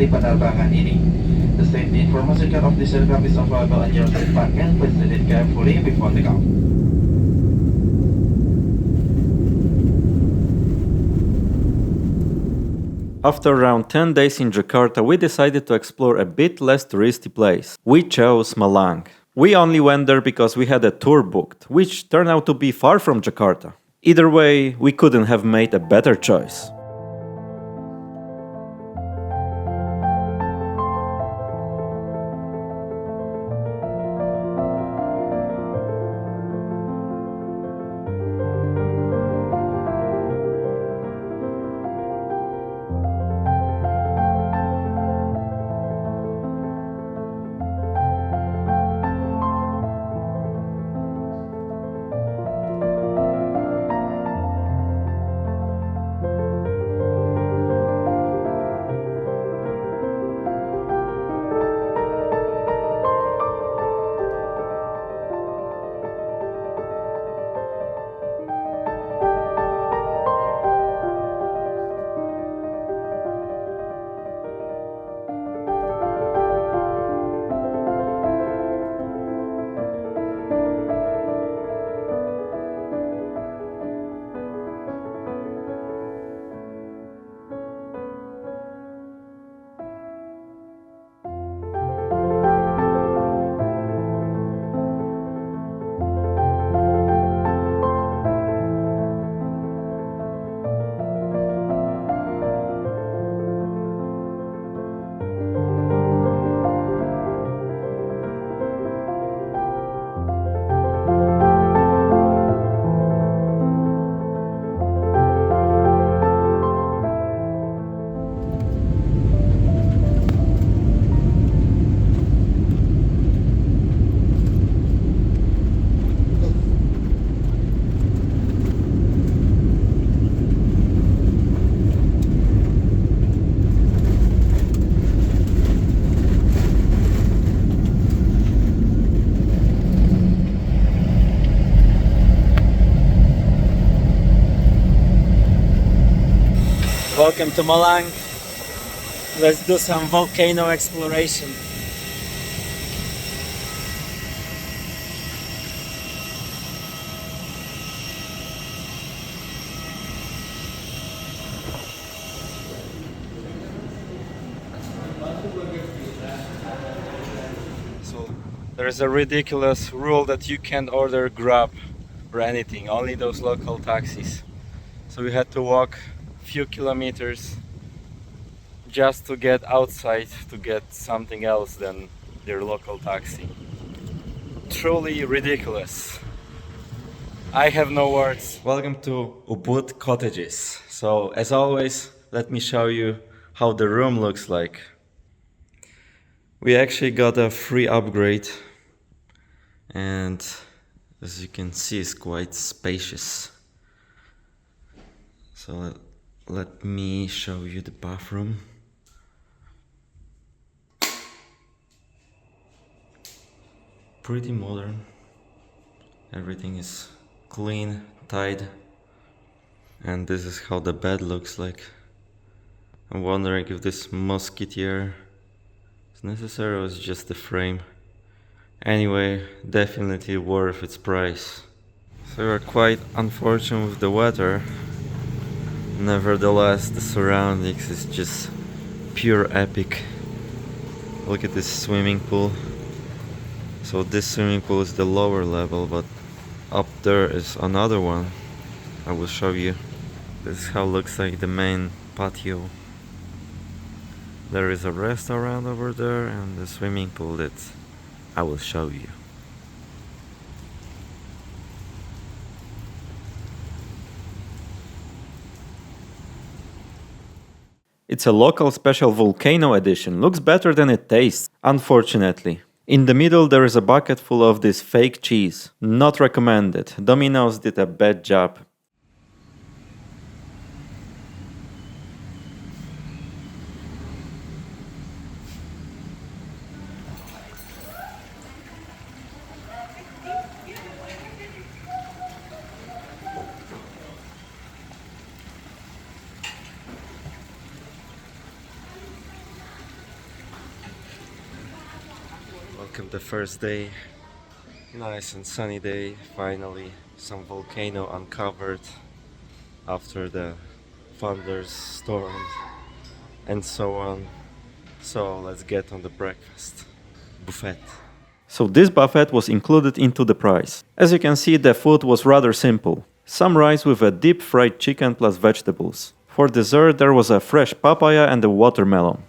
kali penerbangan ini. The safety information card of this aircraft is available on your seat back and please read it carefully before takeoff. After around 10 days in Jakarta, we decided to explore a bit less touristy place. We chose Malang. We only went there because we had a tour booked, which turned out to be far from Jakarta. Either way, we couldn't have made a better choice. Welcome to Malang. Let's do some volcano exploration. So there's a ridiculous rule that you can't order Grab or anything, only those local taxis. So we had to walk few kilometers just to get outside to get something else than their local taxi. Truly ridiculous. I have no words. Welcome to Ubud Cottages. So as always, let me show you how the room looks like. We actually got a free upgrade, and as you can see, it's quite spacious. So let me show you the bathroom. Pretty modern. Everything is clean, tied. And this is how the bed looks like. I'm wondering if this musketeer is necessary or is just a frame. Anyway, definitely worth its price. So we're quite unfortunate with the weather. Nevertheless, the surroundings is just pure epic. Look at this swimming pool. So this swimming pool is the lower level, but up there is another one. I will show you. This is how it looks like the main patio. There is a restaurant over there and the swimming pool that I will show you. It's a local special volcano edition. Looks better than it tastes, unfortunately. In the middle there is a bucket full of this fake cheese. Not recommended. Domino's did a bad job. the first day. Nice and sunny day. Finally, some volcano uncovered after the thunderstorm and so on. So let's get on the breakfast buffet. So this buffet was included into the price. As you can see, the food was rather simple. Some rice with a deep fried chicken plus vegetables. For dessert there was a fresh papaya and a watermelon.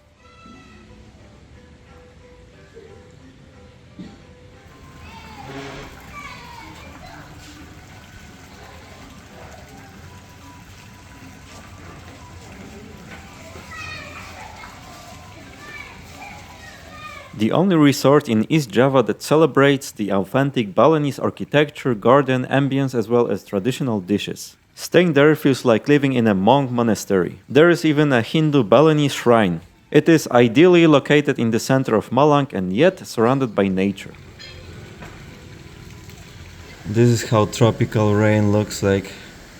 The only resort in East Java that celebrates the authentic Balinese architecture, garden, ambience as well as traditional dishes. Staying there feels like living in a monk monastery. There is even a Hindu Balinese shrine. It is ideally located in the center of Malang and yet surrounded by nature. This is how tropical rain looks like.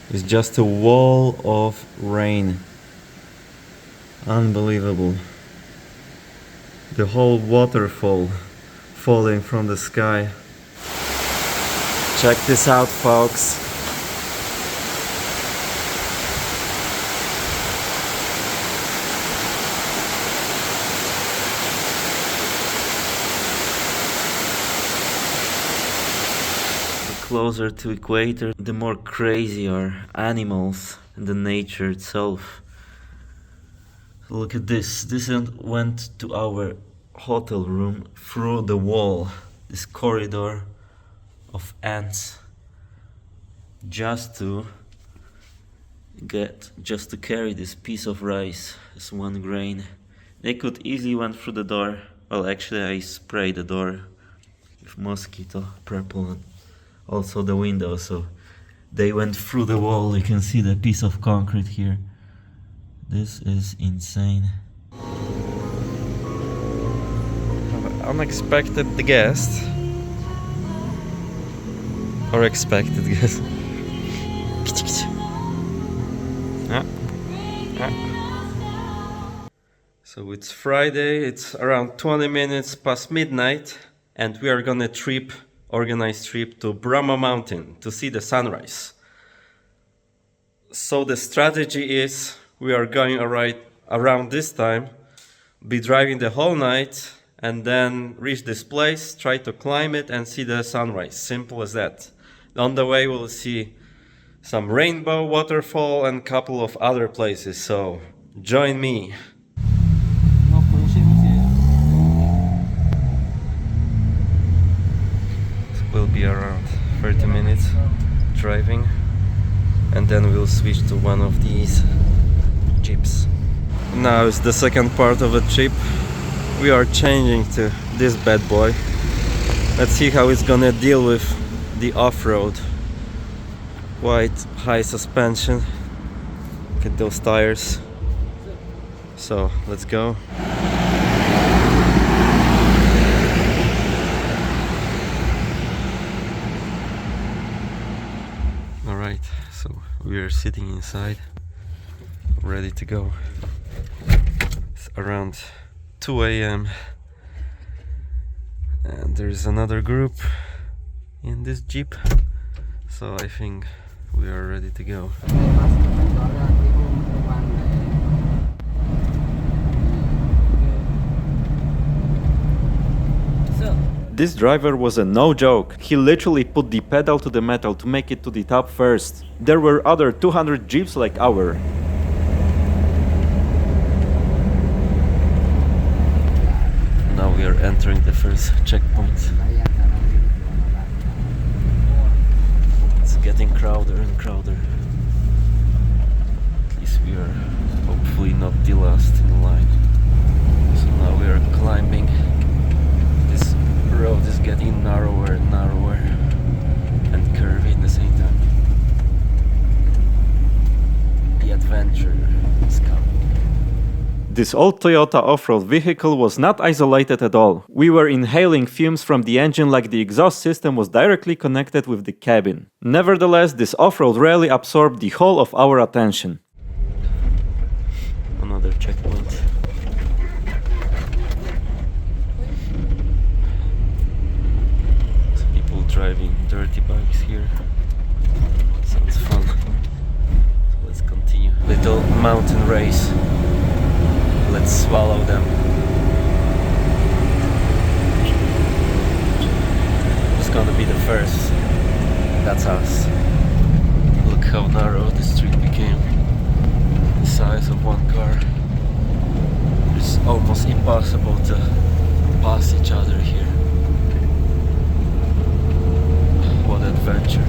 It's just a wall of rain. Unbelievable. The whole waterfall falling from the sky. Check this out, folks. The closer to equator, the more crazy are animals and the nature itself. Look at this. This went to our hotel room through the wall. This corridor of ants. Just to carry this piece of rice as 1 grain. They could easily went through the door. Well, actually I sprayed the door with mosquito purple and also the window, so they went through the wall. You can see the piece of concrete here. This is insane. Unexpected guest. Or expected guest. So it's Friday, it's around 20 minutes past midnight, and we are gonna organize trip to Bromo Mountain to see the sunrise. So the strategy is we are going around this time, be driving the whole night, and then reach this place, try to climb it and see the sunrise. Simple as that. On the way we'll see some Rainbow Waterfall and a couple of other places, so join me. We'll be around 30 minutes driving, and then we'll switch to one of these jeeps. Now is the second part of the trip. We are changing to this bad boy. Let's see how it's gonna deal with the off-road. Quite high suspension. Look at those tires. So let's go. Alright, so we are sitting inside, ready to go. It's around 2 a.m. and there's another group in this jeep, so I think we are ready to go. This driver was a no joke. He literally put the pedal to the metal to make it to the top first. There were other 200 jeeps like our. Now we are entering the first checkpoint. It's getting crowded and crowded. At least we are hopefully not the last in line. So now we are climbing. This road is getting narrower and narrower and curvy at the same time. The adventure is coming. This old Toyota off-road vehicle was not isolated at all. We were inhaling fumes from the engine like the exhaust system was directly connected with the cabin. Nevertheless, this off-road rally absorbed the whole of our attention. Another checkpoint. driving dirty bikes here. Sounds fun. So let's continue. Little mountain race. Let's swallow them. Who's gonna be the first? That's us. Look how narrow the street became. The size of one car. It's almost impossible to pass each other here. What adventure.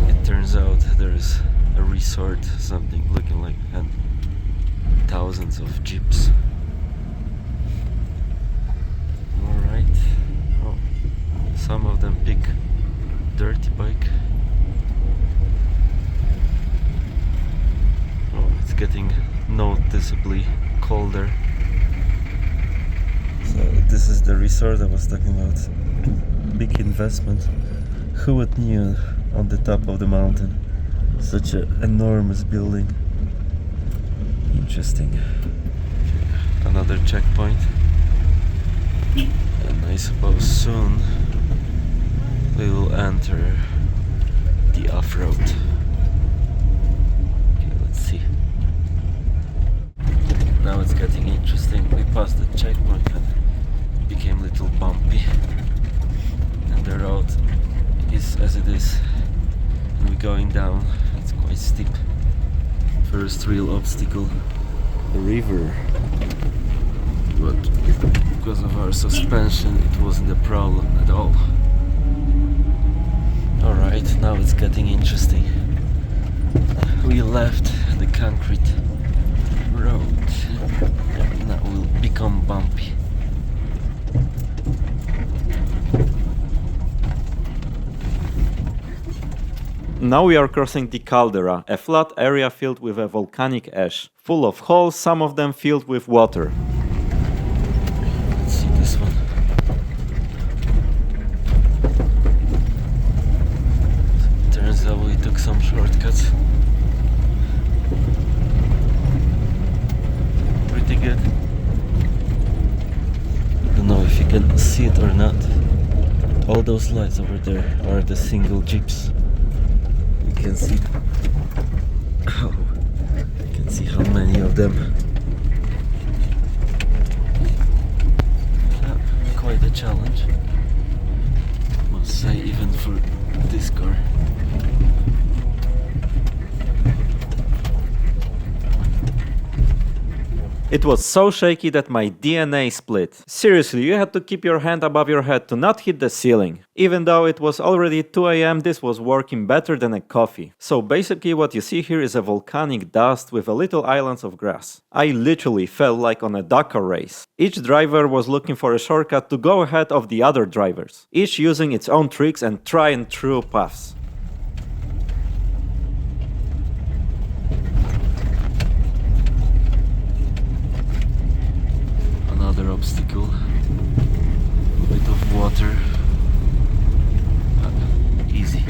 It turns out there is a resort, something looking like, and thousands of jeeps. Alright. Oh, some of them pick dirty bike. Oh, it's getting noticeably colder. So this is the resort I was talking about. Big investment. Who would knew on the top of the mountain? Such an enormous building. Interesting. Another checkpoint. And I suppose soon we will enter the off-road. Okay, let's see. Now it's getting interesting. We passed the checkpoint and it became a little bumpy. And the road is as it is. And we're going down. It's quite steep. First real obstacle, the river. But because of our suspension, it wasn't a problem at all. Alright, now it's getting interesting. We left the concrete road. Now we'll become bumpy. Now we are crossing the caldera, a flat area filled with a volcanic ash, full of holes, some of them filled with water. Let's see this one. Turns out we took some shortcuts. Pretty good. I don't know if you can see it or not. All those lights over there are the single jeeps. You can see, oh, you can see how many of them. Yeah, quite a challenge, must say, even for this car. It was so shaky that my DNA split. Seriously, you had to keep your hand above your head to not hit the ceiling. Even though it was already 2 AM, this was working better than a coffee. So basically what you see here is a volcanic dust with a little islands of grass. I literally felt like on a Dakar race. Each driver was looking for a shortcut to go ahead of the other drivers, each using its own tricks and tried and true paths. Another obstacle, a bit of water, easy,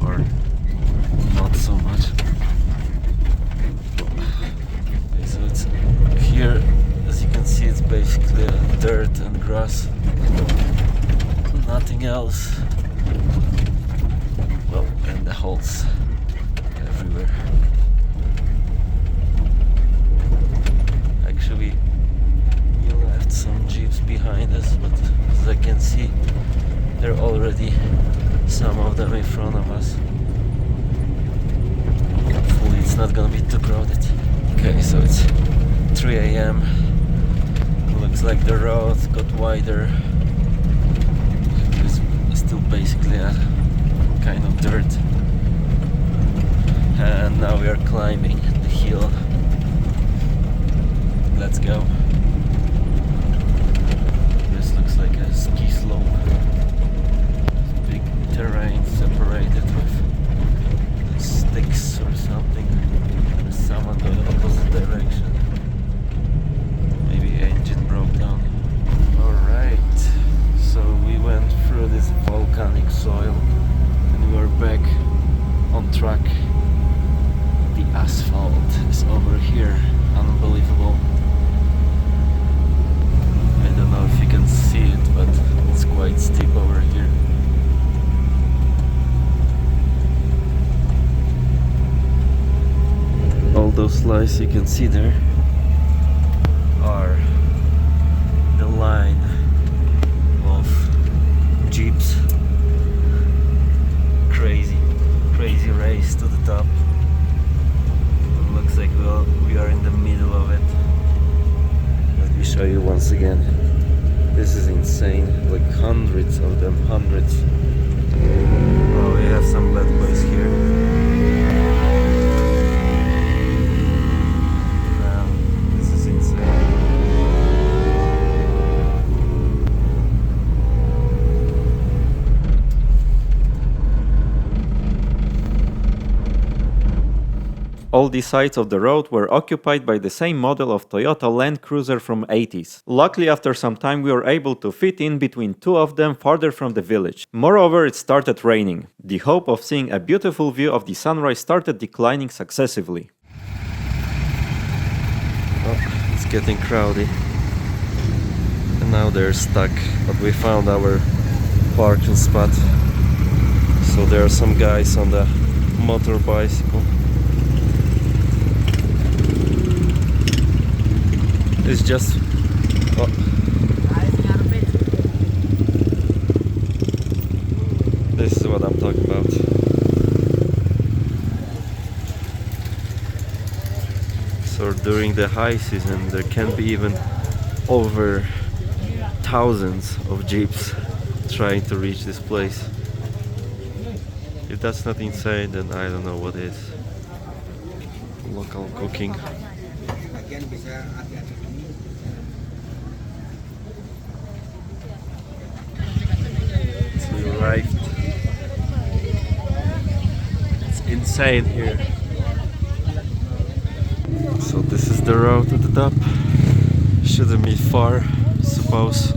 or not so much. Okay, so it's here, as you can see, it's basically dirt and grass, nothing else. Well, and the holes everywhere. Actually, we left some jeeps behind us, but as I can see, there are already some of them in front of us. Hopefully it's not gonna be too crowded. Okay, so it's 3 AM. Looks like the road got wider. It's still basically a kind of dirt. And now we are climbing the hill. Let's go. This looks like a ski slope. Big terrain separated with sticks or something. There's someone going the opposite direction. Maybe engine broke down. Alright, so we went through this volcanic soil and we are back on track. The asphalt is over here. Unbelievable. see there are the line of jeeps. Crazy race to the top. Looks like we are in the middle of it. Let me show you once again. This is insane, like hundreds of them, hundreds. Oh, we have some bad boys here. Wow, this is insane. All the sides of the road were occupied by the same model of Toyota Land Cruiser from 80s. Luckily, after some time we were able to fit in between two of them farther from the village. Moreover, it started raining. The hope of seeing a beautiful view of the sunrise started declining successively. Oh, it's getting crowded. And now they're stuck, but we found our parking spot. So there are some guys on the motor bicycle. It's just this is what I'm talking about. So during the high season there can be even over thousands of jeeps trying to reach this place. If that's not insane, then I don't know what is. Local cooking. We arrived. It's insane here. So this is the road to the top. Shouldn't be far, suppose.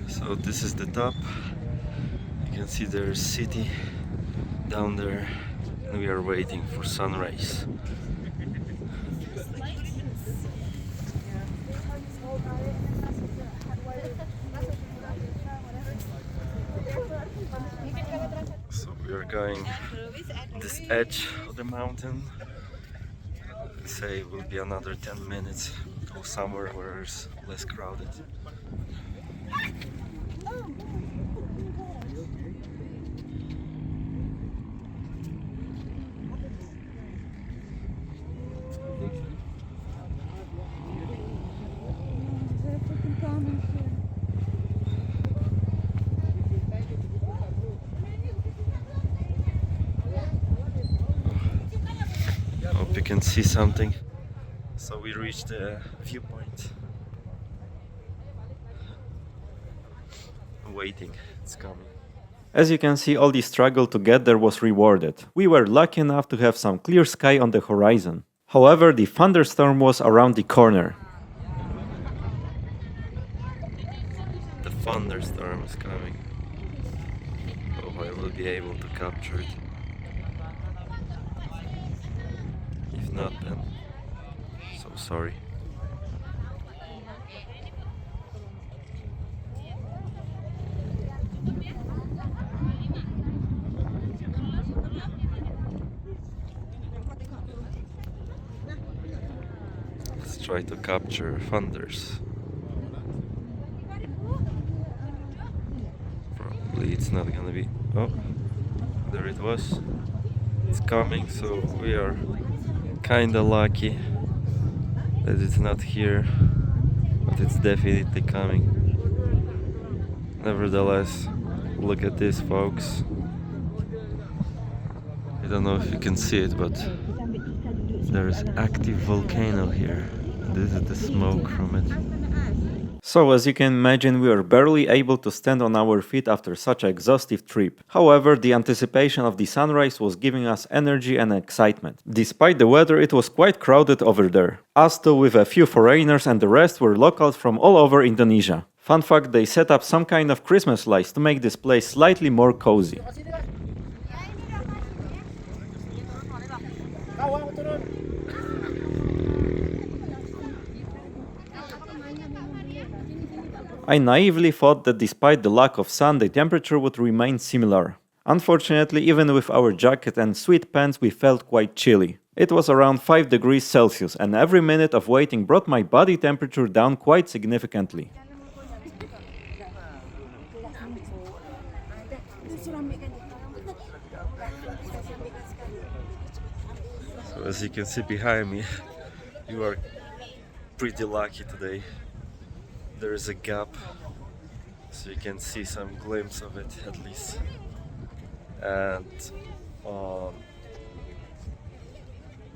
So this is the top. You can see there's city down there. And we are waiting for sunrise. So we are going this edge of the mountain. They say it will be another 10 minutes. Go somewhere where it's less crowded. Hope you can see something. So we reached the viewpoint. Waiting, it's coming. As you can see, all the struggle to get there was rewarded. We were lucky enough to have some clear sky on the horizon. However, the thunderstorm was around the corner. The thunderstorm is coming. Oh, I will be able to capture it. If not, then so sorry. Let's try to capture thunders. Probably it's not gonna be. Oh, there it was. It's coming, so we are kinda lucky that it's not here, but it's definitely coming. Nevertheless, look at this, folks. I don't know if you can see it, but there's active volcano here. This is the smoke from it. So, as you can imagine, we were barely able to stand on our feet after such an exhaustive trip. However, the anticipation of the sunrise was giving us energy and excitement. Despite the weather, it was quite crowded over there. Us two with a few foreigners, and the rest were locals from all over Indonesia. Fun fact, they set up some kind of Christmas lights to make this place slightly more cozy. I naively thought that despite the lack of sun, the temperature would remain similar. Unfortunately, even with our jacket and sweat pants, we felt quite chilly. It was around 5 degrees Celsius, and every minute of waiting brought my body temperature down quite significantly. So as you can see behind me, you are pretty lucky today. There is a gap, so you can see some glimpse of it at least. And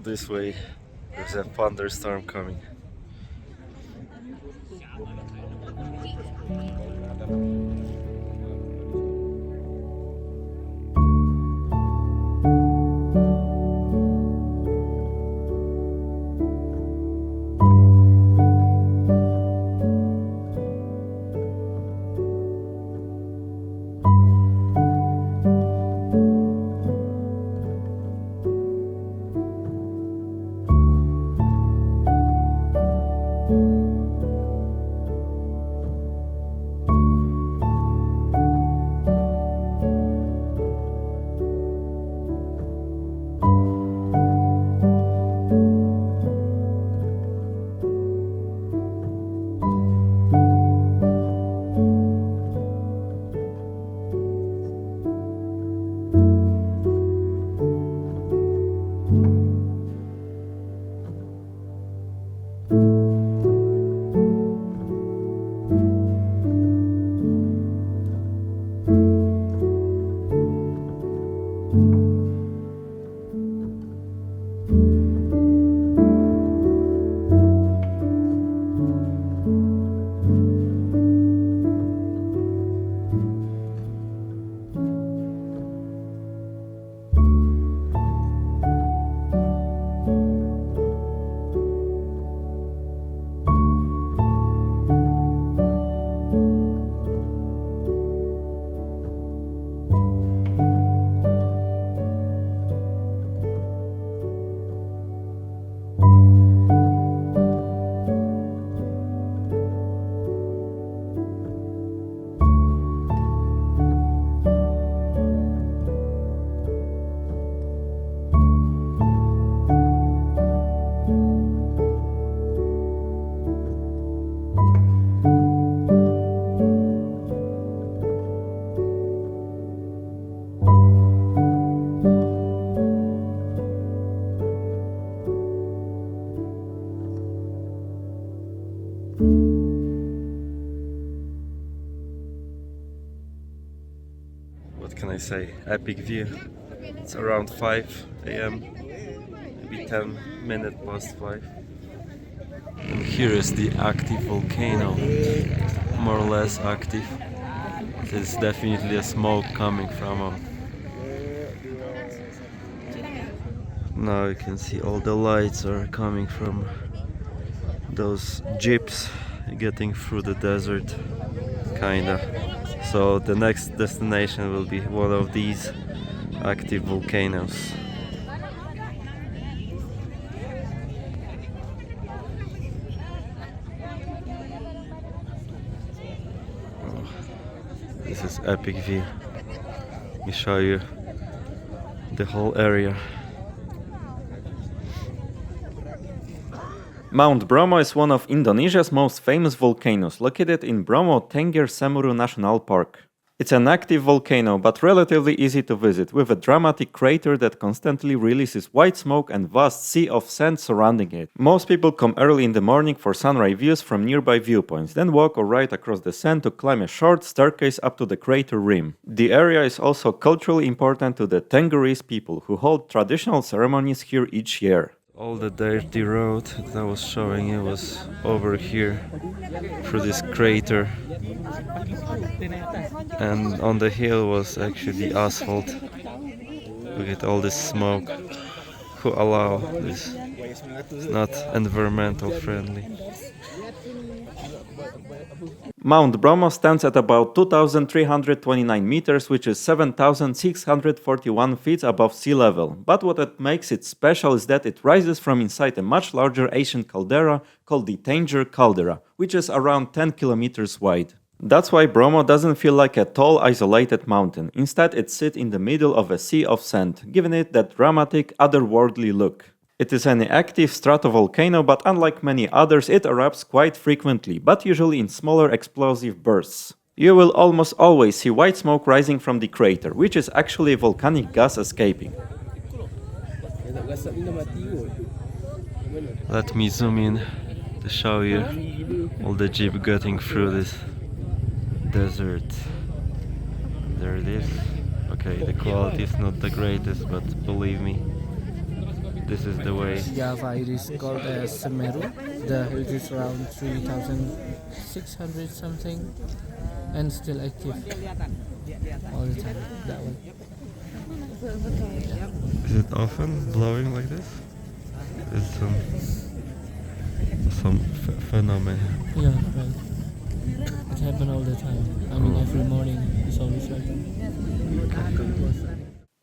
this way there's a thunderstorm coming. What can I say? Epic view. It's around 5 a.m. maybe 10 minutes past 5. And here is the active volcano, more or less active. There's definitely a smoke coming from it. Now you can see all the lights are coming from those jeeps getting through the desert, kinda. So the next destination will be one of these active volcanoes. Oh, this is epic view. Let me show you the whole area. Mount Bromo is one of Indonesia's most famous volcanoes, located in Bromo Tengger Semeru National Park. It's an active volcano, but relatively easy to visit, with a dramatic crater that constantly releases white smoke and vast sea of sand surrounding it. Most people come early in the morning for sunrise views from nearby viewpoints, then walk or ride across the sand to climb a short staircase up to the crater rim. The area is also culturally important to the Tenggerese people, who hold traditional ceremonies here each year. All the dirty road that I was showing you was over here through this crater, and on the hill was actually asphalt. Look at all this smoke. Who allow this? It's not environmental friendly. Mount Bromo stands at about 2,329 meters, which is 7,641 feet above sea level. But what makes it special is that it rises from inside a much larger ancient caldera called the Tanger caldera, which is around 10 kilometers wide. That's why Bromo doesn't feel like a tall, isolated mountain. Instead, it sits in the middle of a sea of sand, giving it that dramatic, otherworldly look. It is an active stratovolcano, but unlike many others, it erupts quite frequently, but usually in smaller explosive bursts. You will almost always see white smoke rising from the crater, which is actually volcanic gas escaping. Let me zoom in to show you all the jeep getting through this desert. There it is. Okay, the quality is not the greatest, but believe me, this is the way. Java, it is called Semeru. The height is around 3,600 something and still active all the time. That one. Is it often blowing like this? Is some phenomenon? Yeah, right. It happens all the time. I mean, every morning it's always like that.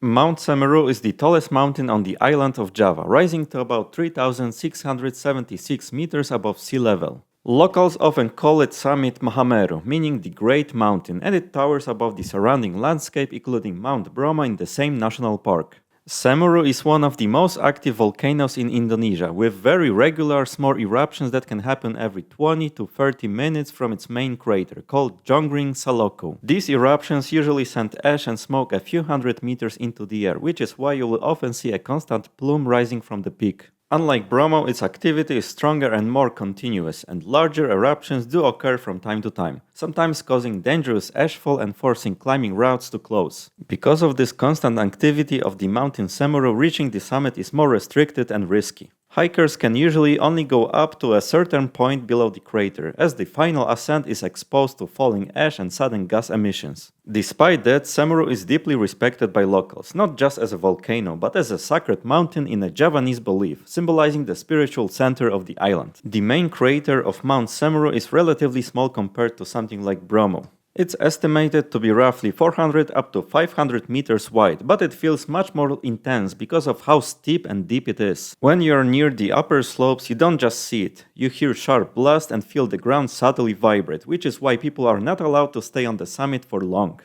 Mount Semeru is the tallest mountain on the island of Java, rising to about 3,676 meters above sea level. Locals often call it Summit Mahameru, meaning the Great Mountain, and it towers above the surrounding landscape, including Mount Bromo in the same national park. Semeru is one of the most active volcanoes in Indonesia, with very regular small eruptions that can happen every 20 to 30 minutes from its main crater, called Jonggring Saloko. These eruptions usually send ash and smoke a few hundred meters into the air, which is why you will often see a constant plume rising from the peak. Unlike Bromo, its activity is stronger and more continuous, and larger eruptions do occur from time to time, sometimes causing dangerous ashfall and forcing climbing routes to close. Because of this constant activity of the mountain Semeru, reaching the summit is more restricted and risky. Hikers can usually only go up to a certain point below the crater, as the final ascent is exposed to falling ash and sudden gas emissions. Despite that, Semeru is deeply respected by locals, not just as a volcano, but as a sacred mountain in a Javanese belief, symbolizing the spiritual center of the island. The main crater of Mount Semeru is relatively small compared to something like Bromo. It's estimated to be roughly 400 up to 500 meters wide, but it feels much more intense because of how steep and deep it is. When you're near the upper slopes, you don't just see it. You hear sharp blast and feel the ground subtly vibrate, which is why people are not allowed to stay on the summit for long.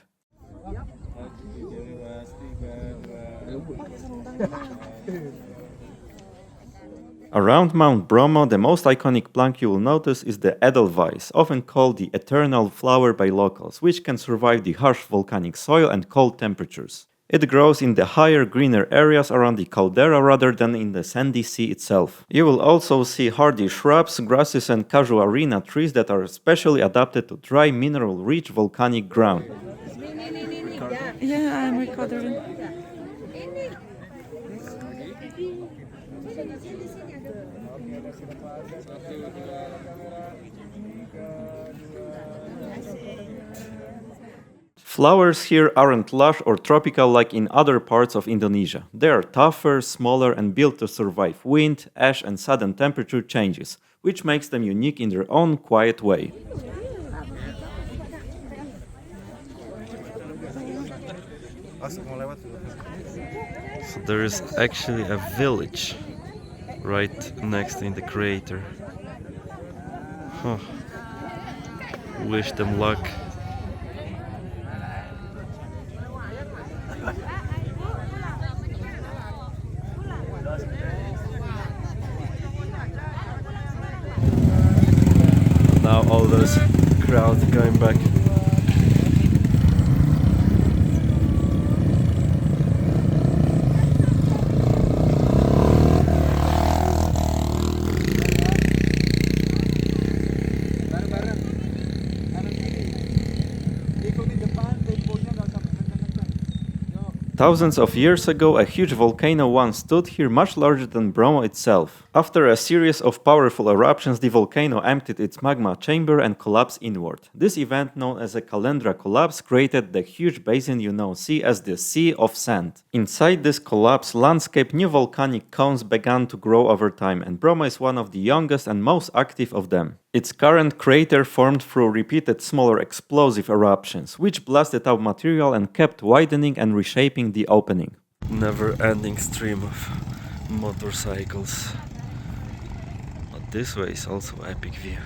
Around Mount Bromo, the most iconic plant you will notice is the Edelweiss, often called the eternal flower by locals, which can survive the harsh volcanic soil and cold temperatures. It grows in the higher, greener areas around the caldera rather than in the sandy sea itself. You will also see hardy shrubs, grasses and casuarina trees that are specially adapted to dry, mineral-rich volcanic ground. Yeah, I'm recording. Flowers here aren't lush or tropical like in other parts of Indonesia. They are tougher, smaller and built to survive wind, ash and sudden temperature changes, which makes them unique in their own quiet way. So there is actually a village right next in the crater. Huh. Wish them luck. Now all those crowds going back. Thousands of years ago, a huge volcano once stood here, much larger than Bromo itself. After a series of powerful eruptions, the volcano emptied its magma chamber and collapsed inward. This event, known as a Calendra collapse, created the huge basin you now see as the Sea of Sand. Inside this collapsed landscape, new volcanic cones began to grow over time, and Bromo is one of the youngest and most active of them. Its current crater formed through repeated smaller explosive eruptions, which blasted out material and kept widening and reshaping the opening. Never-ending stream of motorcycles. But this way is also epic view.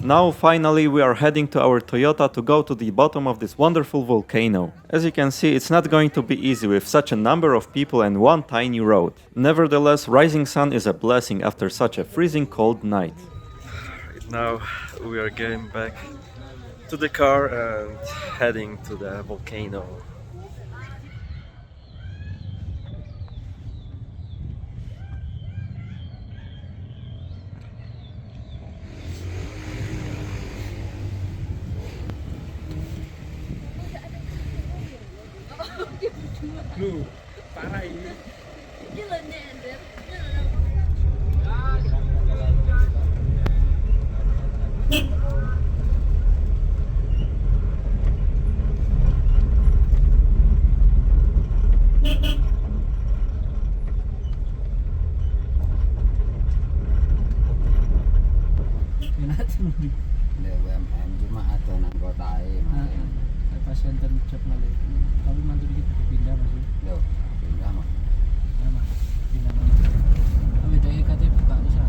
Now finally we are heading to our Toyota to go to the bottom of this wonderful volcano. As you can see, it's not going to be easy with such a number of people and one tiny road. Nevertheless, rising sun is a blessing after such a freezing cold night. Right now we are getting back to the car and heading to the volcano. BUMN cuma ada nang kota pasien tercap malah. Tapi mantu dikit pindah masih. yo pindah mah Pindah. Tapi dari KTP buka bisa.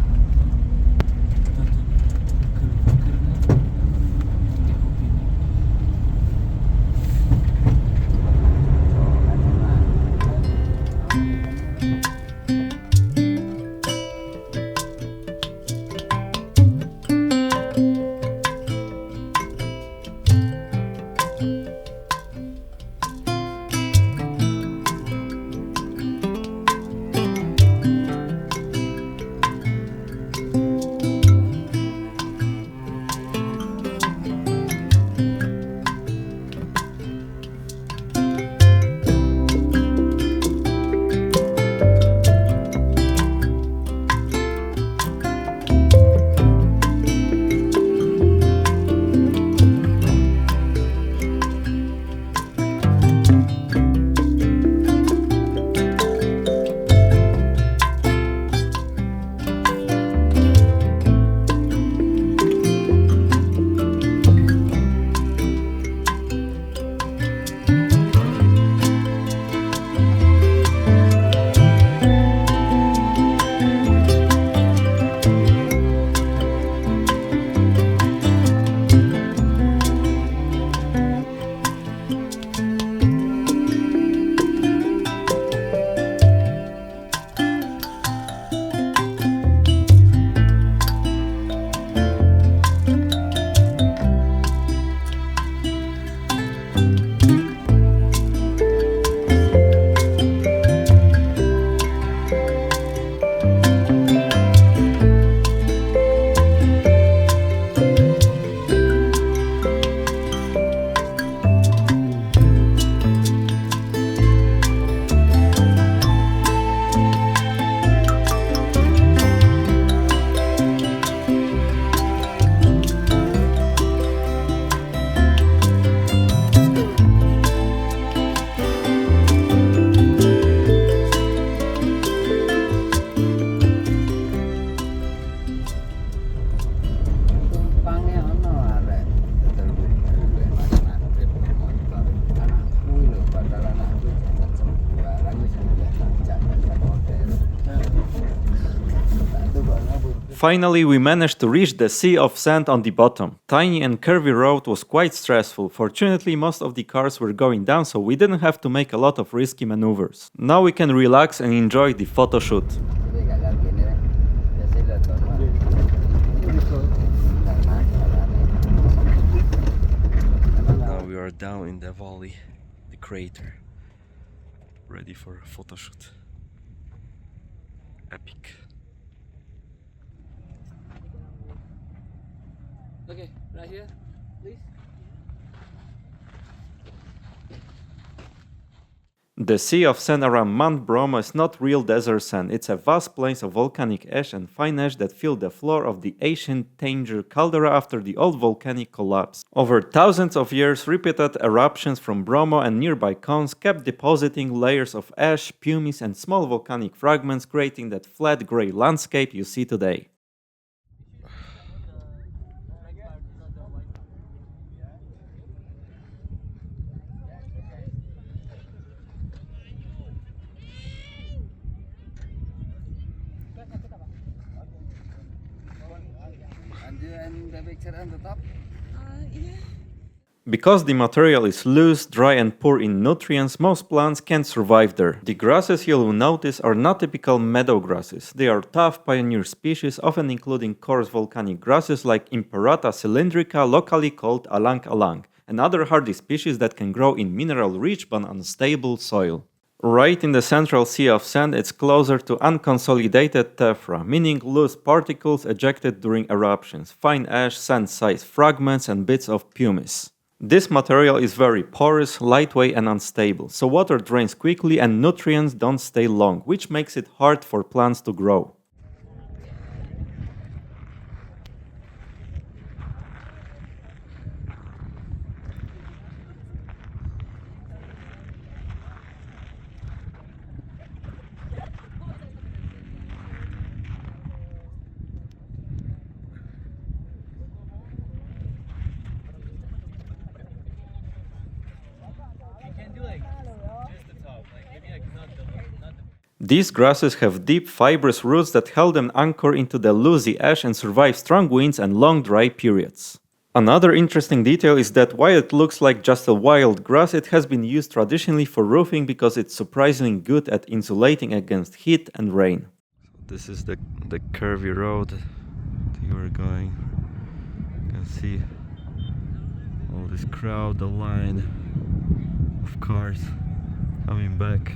Finally, we managed to reach the sea of sand on the bottom. Tiny and curvy road was quite stressful. Fortunately, most of the cars were going down, so we didn't have to make a lot of risky maneuvers. Now we can relax and enjoy the photo shoot. jadi kayak gini deh biasanya lihat teman Now we are down in the valley, the crater, ready for a photo shoot. Epic. Okay, right here, please. The sea of sand around Mount Bromo is not real desert sand, it's a vast plains of volcanic ash and fine ash that fill the floor of the ancient Tanger caldera after the old volcanic collapse. Over thousands of years, repeated eruptions from Bromo and nearby cones kept depositing layers of ash, pumice and small volcanic fragments, creating that flat grey landscape you see today. and the picture on the top. Because the material is loose, dry and poor in nutrients, most plants can't survive there. The grasses you will notice are not typical meadow grasses. They are tough pioneer species, often including coarse volcanic grasses like Imperata cylindrica, locally called alang-alang, and other hardy species that can grow in mineral-rich but unstable soil. Right in the central sea of sand, it's closer to unconsolidated tephra, meaning loose particles ejected during eruptions, fine ash, sand-sized fragments and bits of pumice. This material is very porous, lightweight and unstable, so water drains quickly and nutrients don't stay long, which makes it hard for plants to grow. These grasses have deep, fibrous roots that help them anchor into the loosey ash and survive strong winds and long dry periods. Another interesting detail is that while it looks like just a wild grass, it has been used traditionally for roofing because it's surprisingly good at insulating against heat and rain. This is the curvy road that you are going. You can see all this crowd, the line of cars coming back.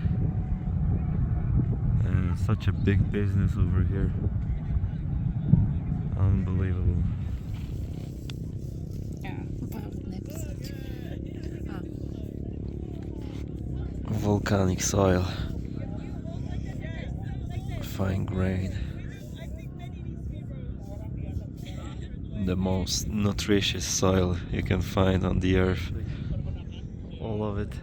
And such a big business over here. Unbelievable. Volcanic soil. Fine grain. The most nutritious soil you can find on the earth. All of it.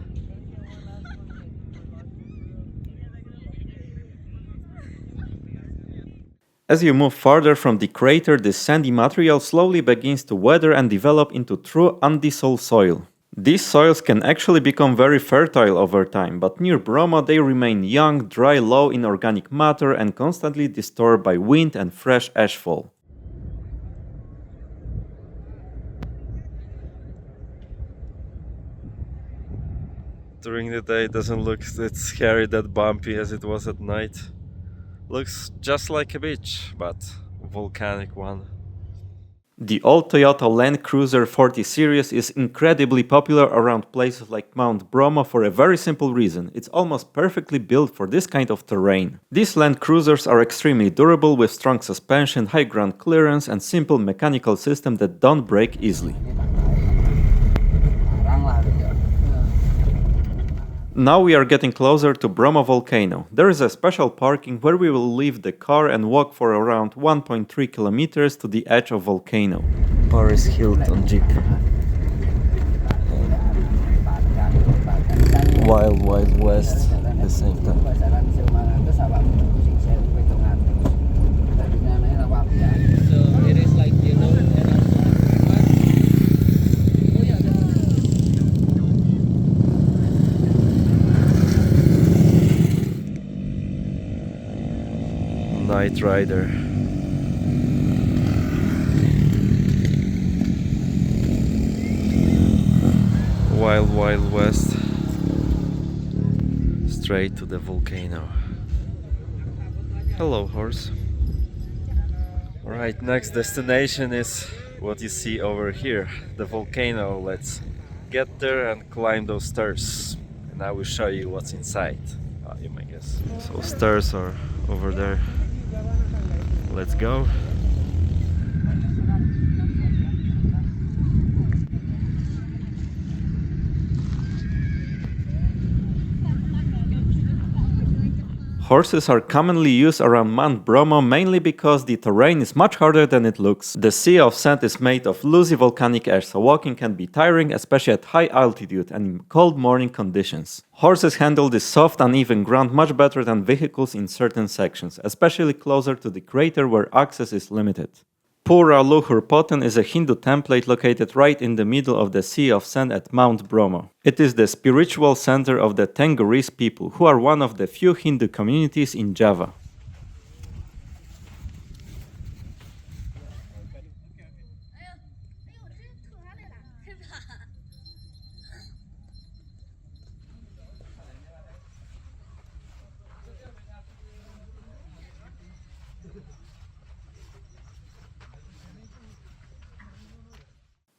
As you move farther from the crater, this sandy material slowly begins to weather and develop into true undissolved soil. These soils can actually become very fertile over time, but near Bromo they remain young, dry, low in organic matter and constantly disturbed by wind and fresh ashfall. During the day it doesn't look that scary, that bumpy as it was at night. Looks just like a beach, but volcanic one. The old Toyota Land Cruiser 40 series is incredibly popular around places like Mount Bromo for a very simple reason. It's almost perfectly built for this kind of terrain. These Land Cruisers are extremely durable with strong suspension, high ground clearance and simple mechanical system that don't break easily. Now we are getting closer to Bromo Volcano. There is a special parking where we will leave the car and walk for around 1.3 kilometers to the edge of volcano. Paris Hilton Jeep. Wild West at the same time. So it is like, you know, Night Rider. Wild West. Straight to the volcano. Hello, horse. Alright, next destination is what you see over here, the volcano. Let's get there and climb those stairs. And I will show you what's inside. You may guess. So stairs are over there. Let's go. Horses are commonly used around Mount Bromo mainly because the terrain is much harder than it looks. The sea of sand is made of loosey volcanic ash, so walking can be tiring, especially at high altitude and in cold morning conditions. Horses handle this soft, uneven ground much better than vehicles in certain sections, especially closer to the crater where access is limited. Pura Luhurpoten is a Hindu template located right in the middle of the Sea of Sand at Mount Bromo. It is the spiritual center of the Tenggris people, who are one of the few Hindu communities in Java.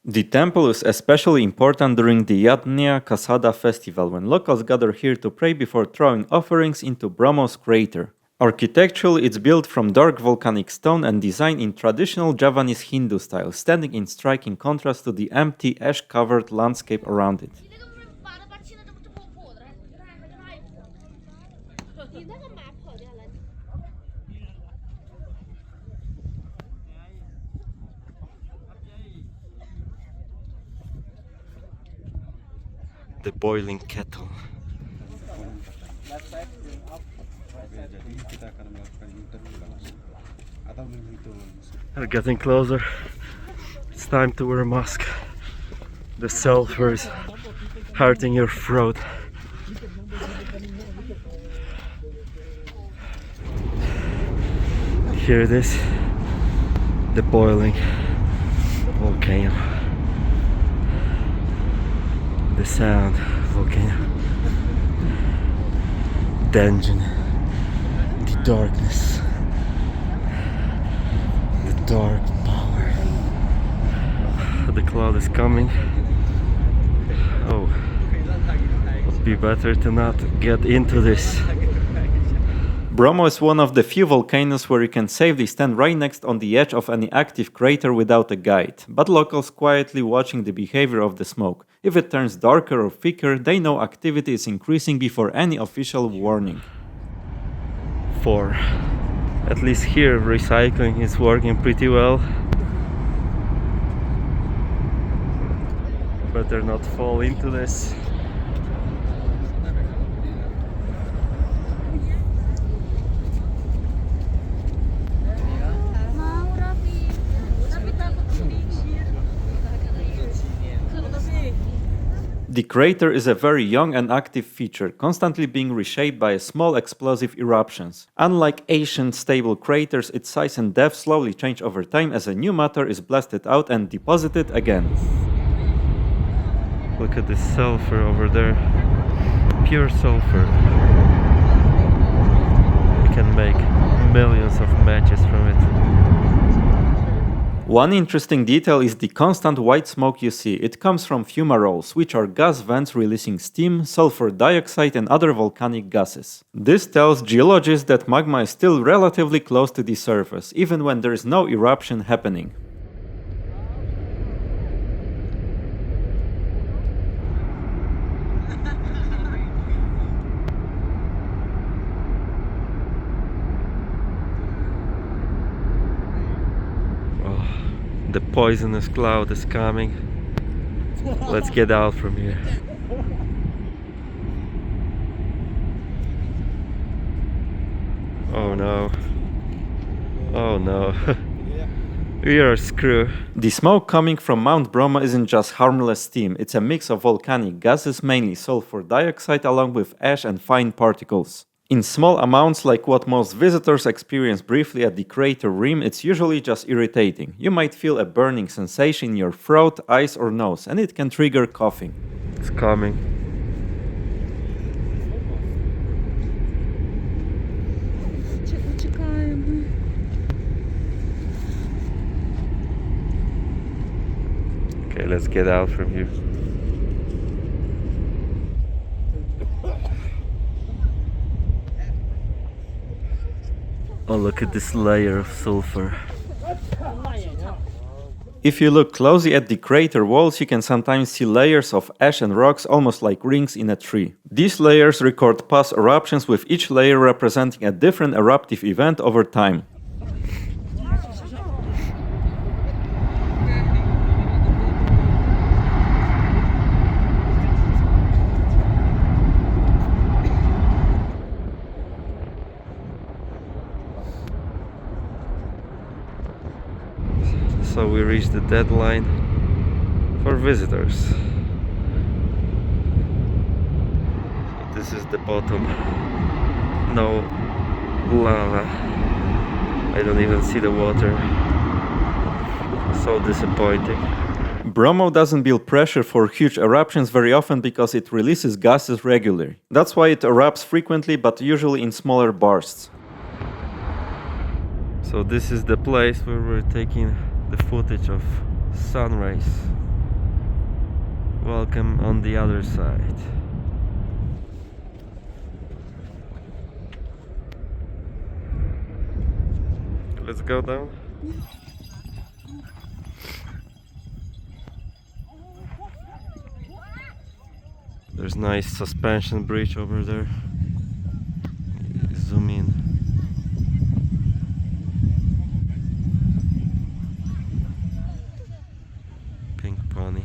The temple is especially important during the Yadnya Kasada festival, when locals gather here to pray before throwing offerings into Bromo's crater. Architecturally, it's built from dark volcanic stone and designed in traditional Javanese Hindu style, standing in striking contrast to the empty, ash-covered landscape around it. The boiling kettle. We're getting closer. It's time to wear a mask. The sulfur is hurting your throat. Here it is, the boiling volcano. The sound volcano. The engine. The darkness. The dark power. The cloud is coming. Oh, would be better to not get into this. Bromo is one of the few volcanoes where you can safely stand right next on the edge of any active crater without a guide, but locals quietly watching the behavior of the smoke. If it turns darker or thicker, they know activity is increasing before any official warning. 4. At least here recycling is working pretty well. Better not fall into this. The crater is a very young and active feature, constantly being reshaped by small explosive eruptions. Unlike ancient stable craters, its size and depth slowly change over time as a new matter is blasted out and deposited again. Look at this sulfur over there. Pure sulfur. You can make millions of matches from it. One interesting detail is the constant white smoke you see. It comes from fumaroles, which are gas vents releasing steam, sulfur dioxide and other volcanic gases. This tells geologists that magma is still relatively close to the surface, even when there is no eruption happening. The poisonous cloud is coming. Let's get out from here. Oh no. Oh no. We are screwed. The smoke coming from Mount Bromo isn't just harmless steam, it's a mix of volcanic gases, mainly sulfur dioxide, along with ash and fine particles. In small amounts, like what most visitors experience briefly at the crater rim, it's usually just irritating. You might feel a burning sensation in your throat, eyes or nose, and it can trigger coughing. It's coming. Okay, let's get out from here. Oh, look at this layer of sulfur. If you look closely at the crater walls, you can sometimes see layers of ash and rocks almost like rings in a tree. These layers record past eruptions, with each layer representing a different eruptive event over time. So we reached the deadline for visitors. This is the bottom. No lava. I don't even see the water. So disappointing. Bromo doesn't build pressure for huge eruptions very often because it releases gases regularly. That's why it erupts frequently, but usually in smaller bursts. So this is the place where we're taking the footage of sunrise. Welcome on the other side. Let's go down. There's nice suspension bridge over there. Zoom in. Pink pony.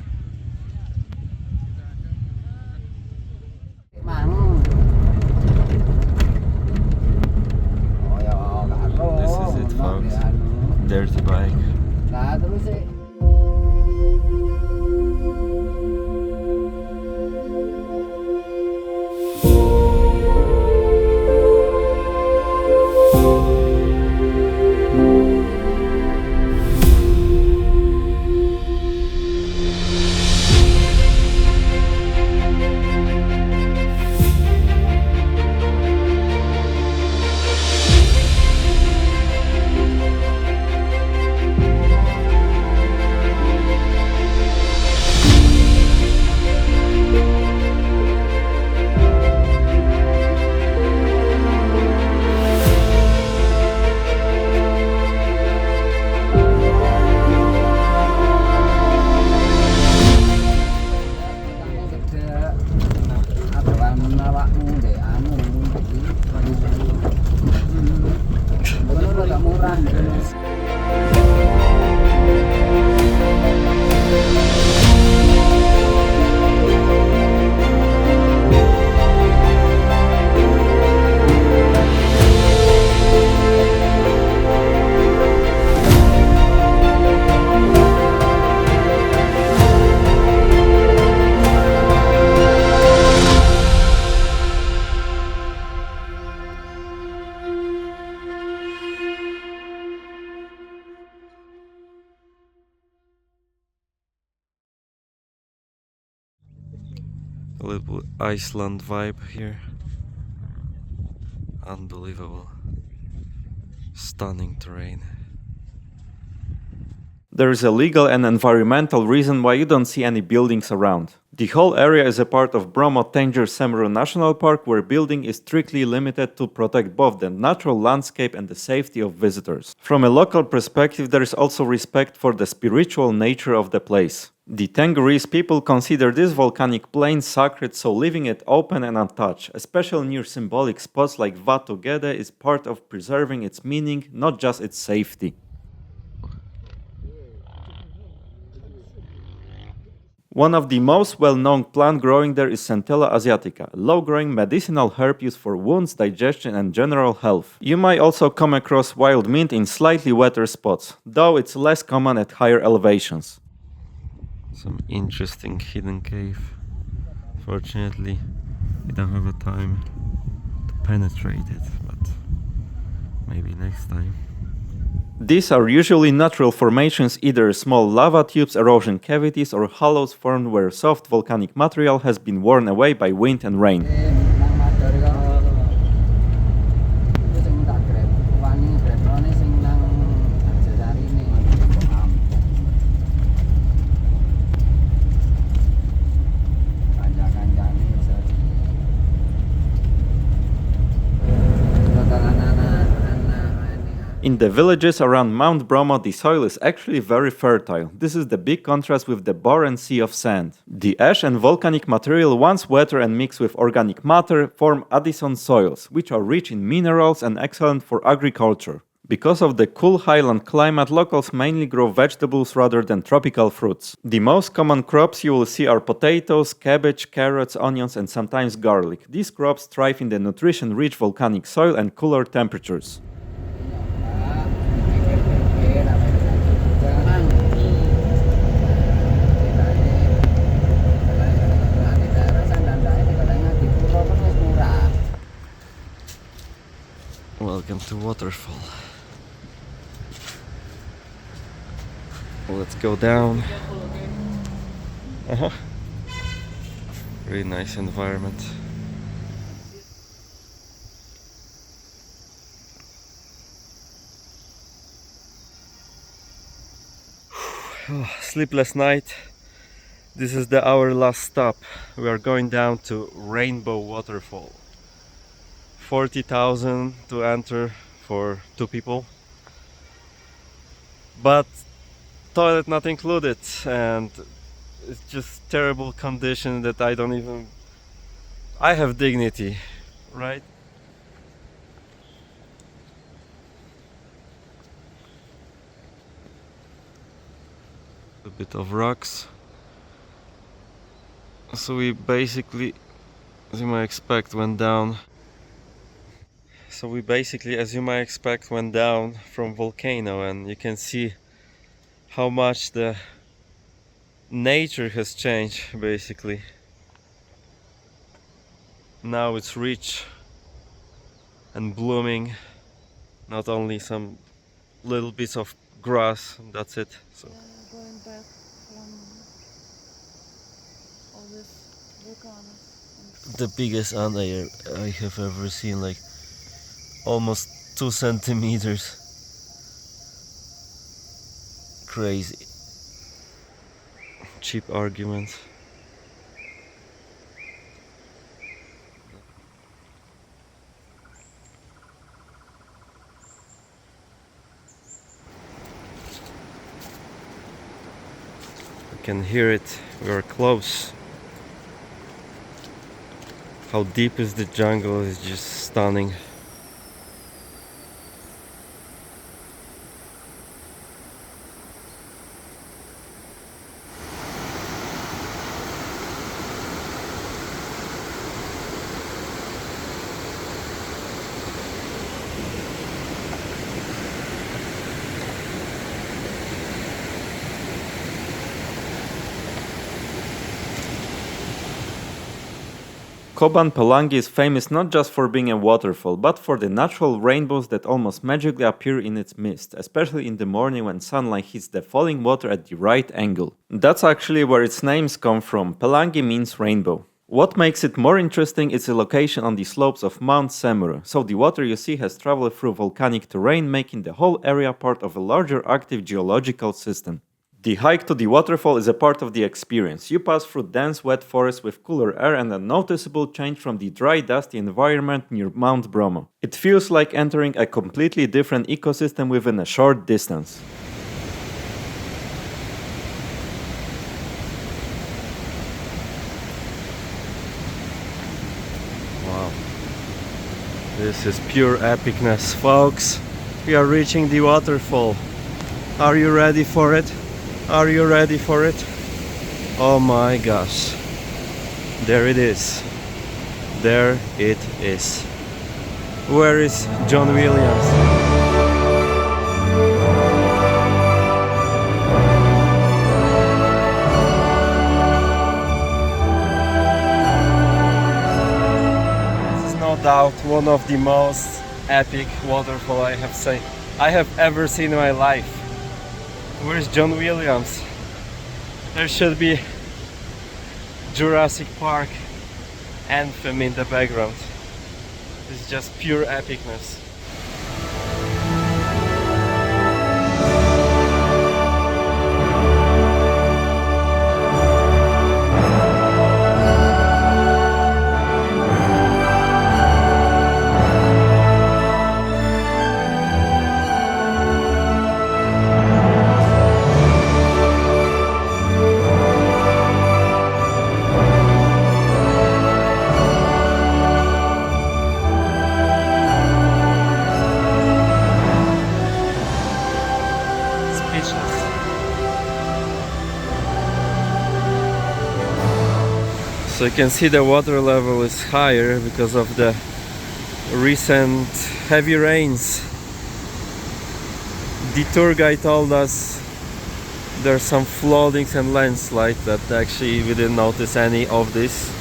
This is it, folks. Dirty bike. Nah, terus sih. A little Iceland vibe here. Unbelievable. Stunning terrain. There is a legal and environmental reason why you don't see any buildings around. The whole area is a part of Bromo Semeru National Park, where building is strictly limited to protect both the natural landscape and the safety of visitors. From a local perspective, there is also respect for the spiritual nature of the place. The Tenggurese people consider this volcanic plain sacred, so leaving it open and untouched, especially near symbolic spots like Vatu Gede, is part of preserving its meaning, not just its safety. One of the most well-known plant growing there is Centella asiatica, a low-growing medicinal herb used for wounds, digestion and general health. You might also come across wild mint in slightly wetter spots, though it's less common at higher elevations. Some interesting hidden cave. Fortunately, we don't have the time to penetrate it, but maybe next time. These are usually natural formations, either small lava tubes, erosion cavities, or hollows formed where soft volcanic material has been worn away by wind and rain. In the villages around Mount Bromo, the soil is actually very fertile. This is the big contrast with the barren sea of sand. The ash and volcanic material, once wetter and mixed with organic matter, form Addison soils, which are rich in minerals and excellent for agriculture. Because of the cool highland climate, locals mainly grow vegetables rather than tropical fruits. The most common crops you will see are potatoes, cabbage, carrots, onions and sometimes garlic. These crops thrive in the nutrition-rich volcanic soil and cooler temperatures. Welcome to waterfall. Let's go down. Really nice environment. Sleepless night. This is our last stop. We are going down to Rainbow Waterfall. 40,000 to enter for 2 people. But toilet not included, and it's just terrible condition that I have dignity, right? A bit of rocks. So we basically, as you might expect, went down. Went down from volcano, and you can see how much the nature has changed basically. Now it's rich and blooming, not only some little bits of grass, that's it. So Going back from all this volcanoes. the biggest ant I have ever seen, like almost 2 centimeters. Crazy. Cheap argument. You can hear it, we are close. How deep is the jungle is just stunning. Koban Pelangi is famous not just for being a waterfall, but for the natural rainbows that almost magically appear in its midst, especially in the morning when sunlight hits the falling water at the right angle. That's actually where its names come from. Pelangi means rainbow. What makes it more interesting is the location on the slopes of Mount Bromo, so the water you see has traveled through volcanic terrain, making the whole area part of a larger active geological system. The hike to the waterfall is a part of the experience. You pass through dense wet forest with cooler air and a noticeable change from the dry dusty environment near Mount Bromo. It feels like entering a completely different ecosystem within a short distance. Wow. This is pure epicness, folks. We are reaching the waterfall. Are you ready for it? Are you ready for it? Oh my gosh. There it is. There it is. Where is John Williams? This is no doubt one of the most epic waterfall I have ever seen in my life. Where's John Williams? There should be Jurassic Park anthem in the background. It's just pure epicness. So you can see the water level is higher because of the recent heavy rains. The tour guide told us there's some floodings and landslides, that actually we didn't notice any of this.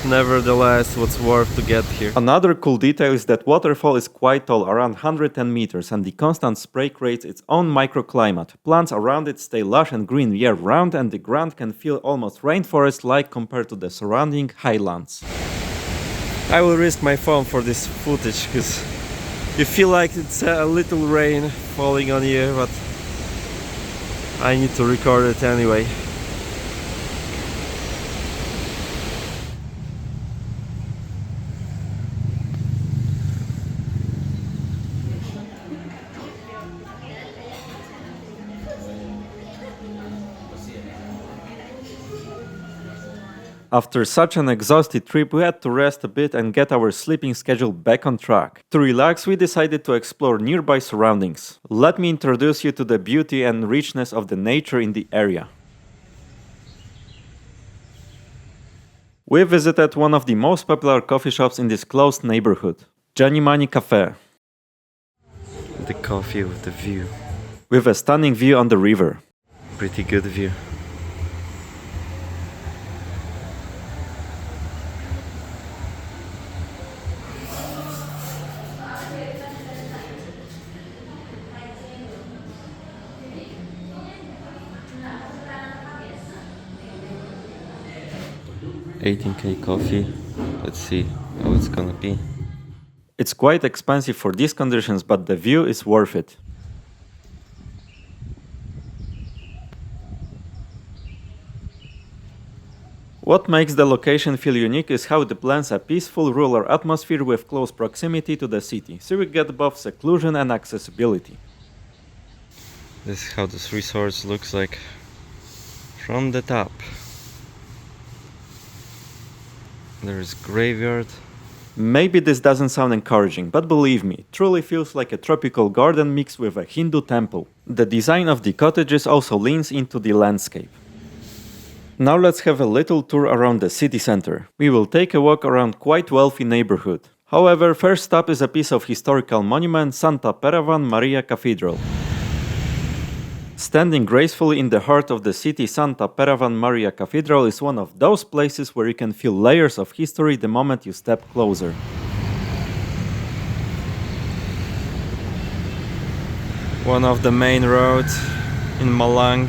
Nevertheless, what's worth to get here. Another cool detail is that waterfall is quite tall, around 110 meters, and the constant spray creates its own microclimate. Plants around it stay lush and green year-round, and the ground can feel almost rainforest-like compared to the surrounding highlands. I will risk my phone for this footage, because you feel like it's a little rain falling on you, but I need to record it anyway. After such an exhausted trip, we had to rest a bit and get our sleeping schedule back on track. To relax, we decided to explore nearby surroundings. Let me introduce you to the beauty and richness of the nature in the area. We visited one of the most popular coffee shops in this closed neighborhood, Café. The coffee with the view. With a stunning view on the river. Pretty good view. $18K coffee. Let's see how it's gonna be. It's quite expensive for these conditions, but the view is worth it. What makes the location feel unique is how it blends a peaceful rural atmosphere with close proximity to the city, so we get both seclusion and accessibility. This is how this resort looks like from the top. There is graveyard. Maybe this doesn't sound encouraging, but believe me, it truly feels like a tropical garden mixed with a Hindu temple. The design of the cottages also leans into the landscape. Now let's have a little tour around the city center. We will take a walk around quite wealthy neighborhood. However, first stop is a piece of historical monument, Santa Perawan Maria Cathedral. Standing gracefully in the heart of the city, Santa Perawan Maria Cathedral is one of those places where you can feel layers of history the moment you step closer. One of the main roads in Malang.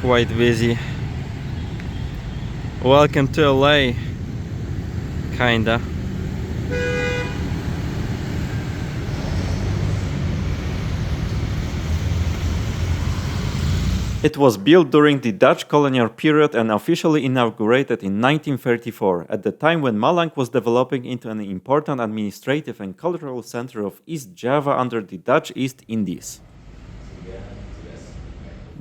Quite busy. Welcome to LA. Kinda. It was built during the Dutch colonial period and officially inaugurated in 1934, at the time when Malang was developing into an important administrative and cultural center of East Java under the Dutch East Indies.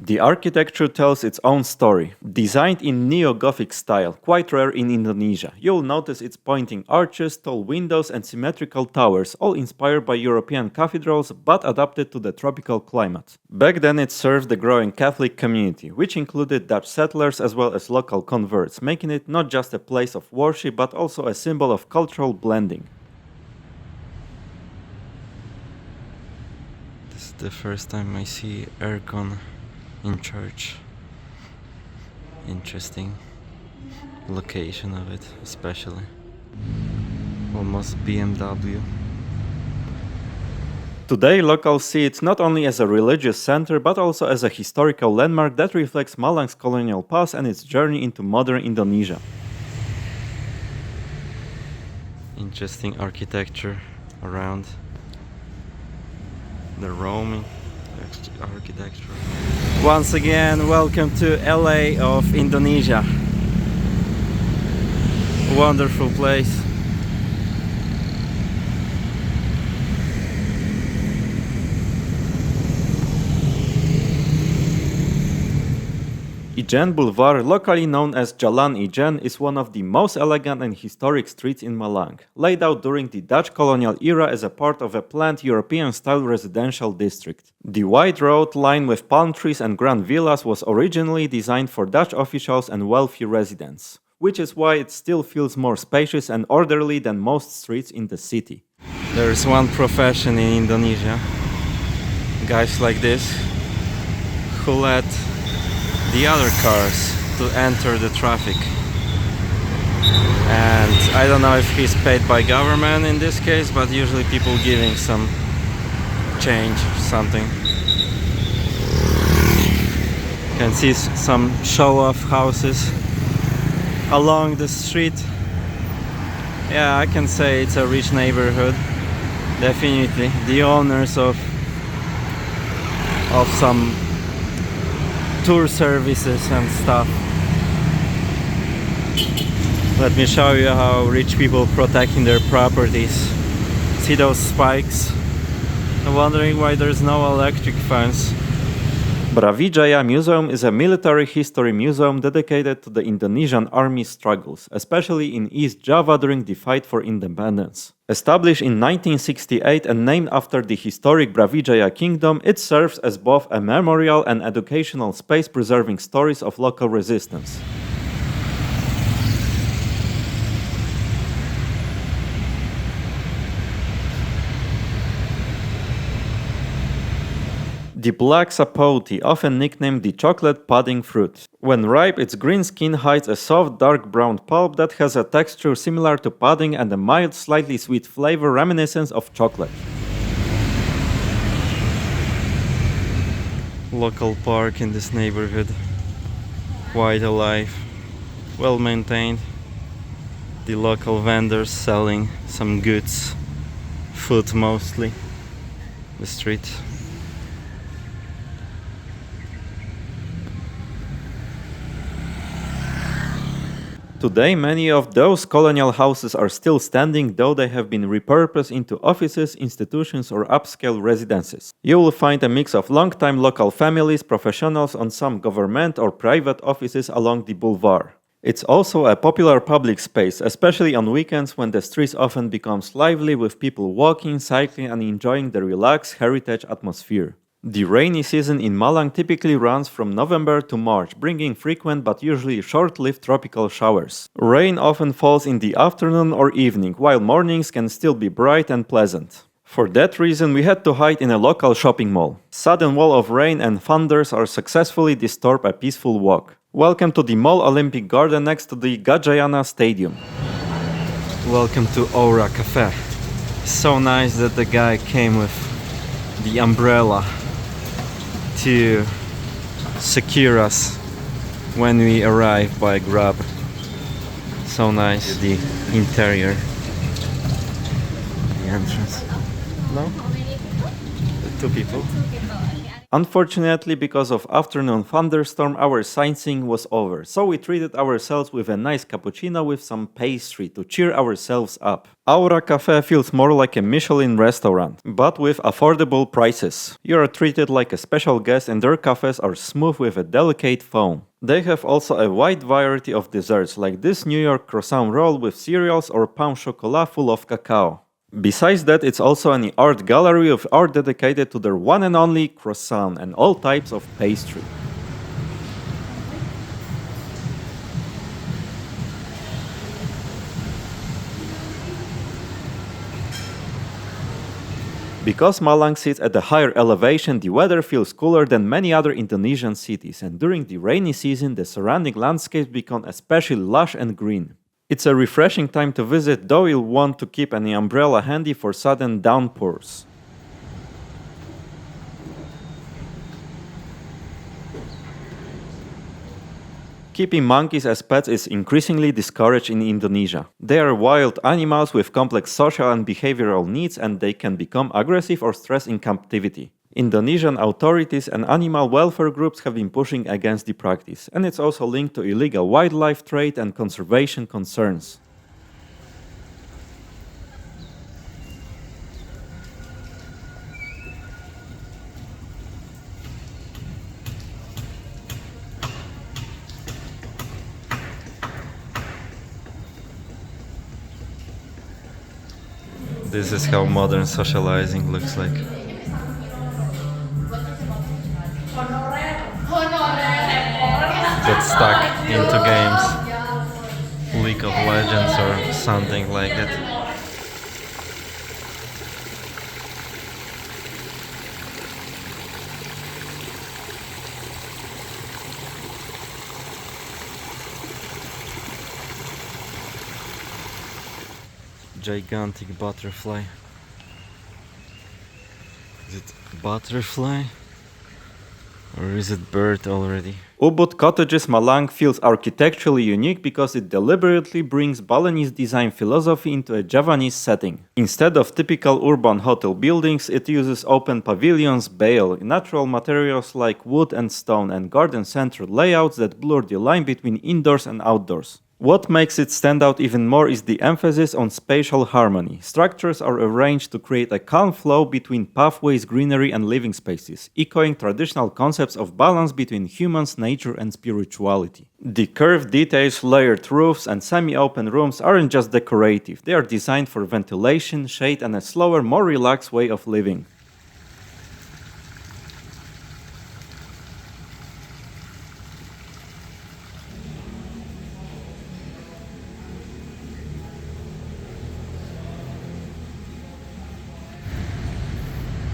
The architecture tells its own story. Designed in neo-Gothic style, quite rare in Indonesia, you'll notice its pointing arches, tall windows and symmetrical towers, all inspired by European cathedrals but adapted to the tropical climate. Back then it served the growing Catholic community, which included Dutch settlers as well as local converts, making it not just a place of worship but also a symbol of cultural blending. This is the first time I see aircon in church. Interesting location of it, especially. Almost BMW. Today, locals see it not only as a religious center but also as a historical landmark that reflects Malang's colonial past and its journey into modern Indonesia. Interesting architecture around the Roman architecture. Once again, welcome to LA of Indonesia. Wonderful place. Idjen Boulevard, locally known as Jalan Idjen, is one of the most elegant and historic streets in Malang, laid out during the Dutch colonial era as a part of a planned European-style residential district. The wide road, lined with palm trees and grand villas, was originally designed for Dutch officials and wealthy residents, which is why it still feels more spacious and orderly than most streets in the city. There is one profession in Indonesia, guys like this, who let the other cars to enter the traffic. And I don't know if he's paid by government in this case, but usually people giving some change or something. You can see some show-off houses along the street. Yeah, I can say it's a rich neighborhood. Definitely. The owners of some tour services and stuff. Let me show you how rich people protecting their properties. See those spikes? I'm wondering why there's no electric fence. Brawijaya Museum is a military history museum dedicated to the Indonesian army struggles, especially in East Java during the fight for independence. Established in 1968 and named after the historic Brawijaya Kingdom, it serves as both a memorial and educational space preserving stories of local resistance. The black sapoti, often nicknamed the chocolate pudding fruit. When ripe, its green skin hides a soft dark brown pulp that has a texture similar to pudding and a mild, slightly sweet flavor reminiscent of chocolate. Local park in this neighborhood. Quite alive, well maintained. The local vendors selling some goods, food mostly. The street. Today, many of those colonial houses are still standing, though they have been repurposed into offices, institutions, or upscale residences. You will find a mix of long-time local families, professionals, and some government or private offices along the boulevard. It's also a popular public space, especially on weekends when the streets often becomes lively with people walking, cycling, and enjoying the relaxed heritage atmosphere. The rainy season in Malang typically runs from November to March, bringing frequent but usually short-lived tropical showers. Rain often falls in the afternoon or evening, while mornings can still be bright and pleasant. For that reason, we had to hide in a local shopping mall. Sudden wall of rain and thunders are successfully disturb a peaceful walk. Welcome to the Mall Olympic Garden next to the Gajayana Stadium. Welcome to Oura Café. So nice that the guy came with the umbrella to secure us when we arrive by Grab. So nice, the interior, the entrance. No? 2 people. Unfortunately, because of afternoon thunderstorm, our sightseeing was over, so we treated ourselves with a nice cappuccino with some pastry to cheer ourselves up. Aura Café feels more like a Michelin restaurant, but with affordable prices. You are treated like a special guest and their cafes are smooth with a delicate foam. They have also a wide variety of desserts, like this New York croissant roll with cereals or pain chocolat full of cacao. Besides that, it's also an art gallery of art dedicated to their one and only croissant and all types of pastry. Because Malang sits at a higher elevation, the weather feels cooler than many other Indonesian cities, and during the rainy season, the surrounding landscapes become especially lush and green. It's a refreshing time to visit, though you'll want to keep an umbrella handy for sudden downpours. Keeping monkeys as pets is increasingly discouraged in Indonesia. They are wild animals with complex social and behavioral needs, and they can become aggressive or stressed in captivity. Indonesian authorities and animal welfare groups have been pushing against the practice, and it's also linked to illegal wildlife trade and conservation concerns. This is how modern socializing looks like. Get stuck into games, League of Legends or something like it. Gigantic butterfly. Is it butterfly? Or is it bird already? Ubud Cottages Malang feels architecturally unique because it deliberately brings Balinese design philosophy into a Javanese setting. Instead of typical urban hotel buildings, it uses open pavilions, bale, natural materials like wood and stone, and garden-centered layouts that blur the line between indoors and outdoors. What makes it stand out even more is the emphasis on spatial harmony. Structures are arranged to create a calm flow between pathways, greenery, and living spaces, echoing traditional concepts of balance between humans, nature, and spirituality. The curved details, layered roofs, and semi-open rooms aren't just decorative, they are designed for ventilation, shade, and a slower, more relaxed way of living.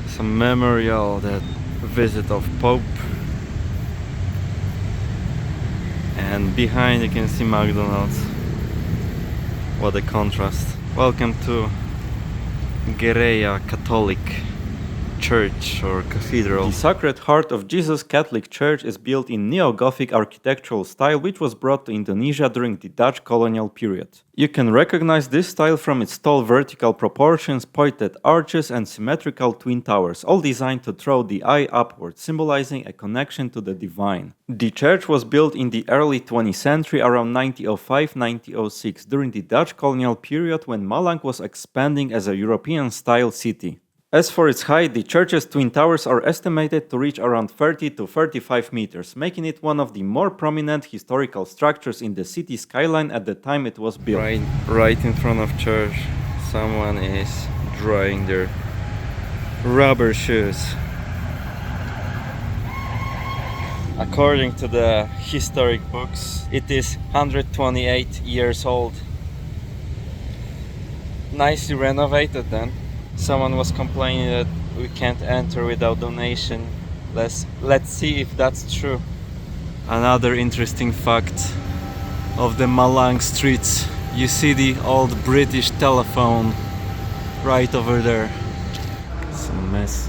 Some memorial that visit of Pope, and behind you can see McDonald's. What a contrast. Welcome to Gereja Catholic Church or Cathedral. The Sacred Heart of Jesus Catholic Church is built in neo-Gothic architectural style, which was brought to Indonesia during the Dutch colonial period. You can recognize this style from its tall vertical proportions, pointed arches, and symmetrical twin towers, all designed to throw the eye upward, symbolizing a connection to the divine. The church was built in the early 20th century, around 1905-1906, during the Dutch colonial period when Malang was expanding as a European-style city. As for its height, the church's twin towers are estimated to reach around 30 to 35 meters, making it one of the more prominent historical structures in the city skyline at the time it was built. Right in front of church, someone is drying their rubber shoes. According to the historic books, it is 128 years old. Nicely renovated then. Someone was complaining that we can't enter without donation. Let's see if that's true. Another interesting fact of the Malang streets. You see the old British telephone right over there. It's a mess.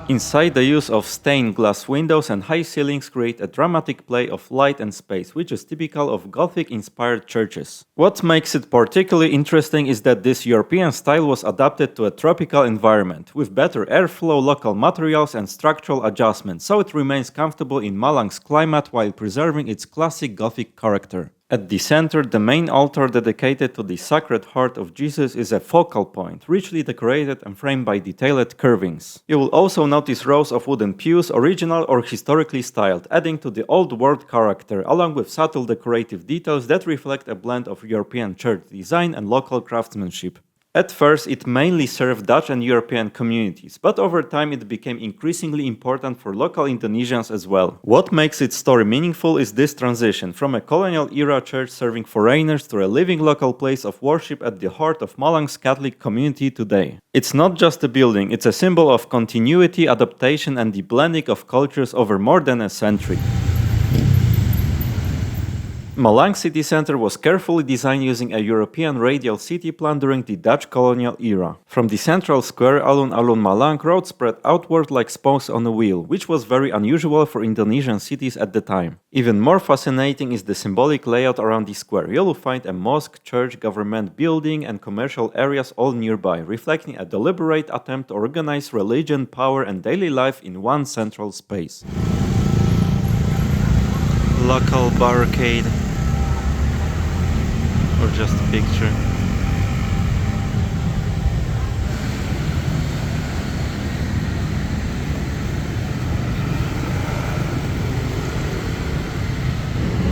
Inside, the use of stained glass windows and high ceilings create a dramatic play of light and space, which is typical of Gothic-inspired churches. What makes it particularly interesting is that this European style was adapted to a tropical environment, with better airflow, local materials, and structural adjustments, so it remains comfortable in Malang's climate while preserving its classic Gothic character. At the center, the main altar dedicated to the Sacred Heart of Jesus is a focal point, richly decorated and framed by detailed carvings. You will also notice rows of wooden pews, original or historically styled, adding to the old world character, along with subtle decorative details that reflect a blend of European church design and local craftsmanship. At first, it mainly served Dutch and European communities, but over time it became increasingly important for local Indonesians as well. What makes its story meaningful is this transition from a colonial-era church serving foreigners to a living local place of worship at the heart of Malang's Catholic community today. It's not just a building, it's a symbol of continuity, adaptation, and the blending of cultures over more than a century. Malang city center was carefully designed using a European radial city plan during the Dutch colonial era. From the central square, Alun-Alun Malang road spread outward like spokes on a wheel, which was very unusual for Indonesian cities at the time. Even more fascinating is the symbolic layout around the square. You'll find a mosque, church, government building, and commercial areas all nearby, reflecting a deliberate attempt to organize religion, power, and daily life in one central space. Local barricade. Or just a picture.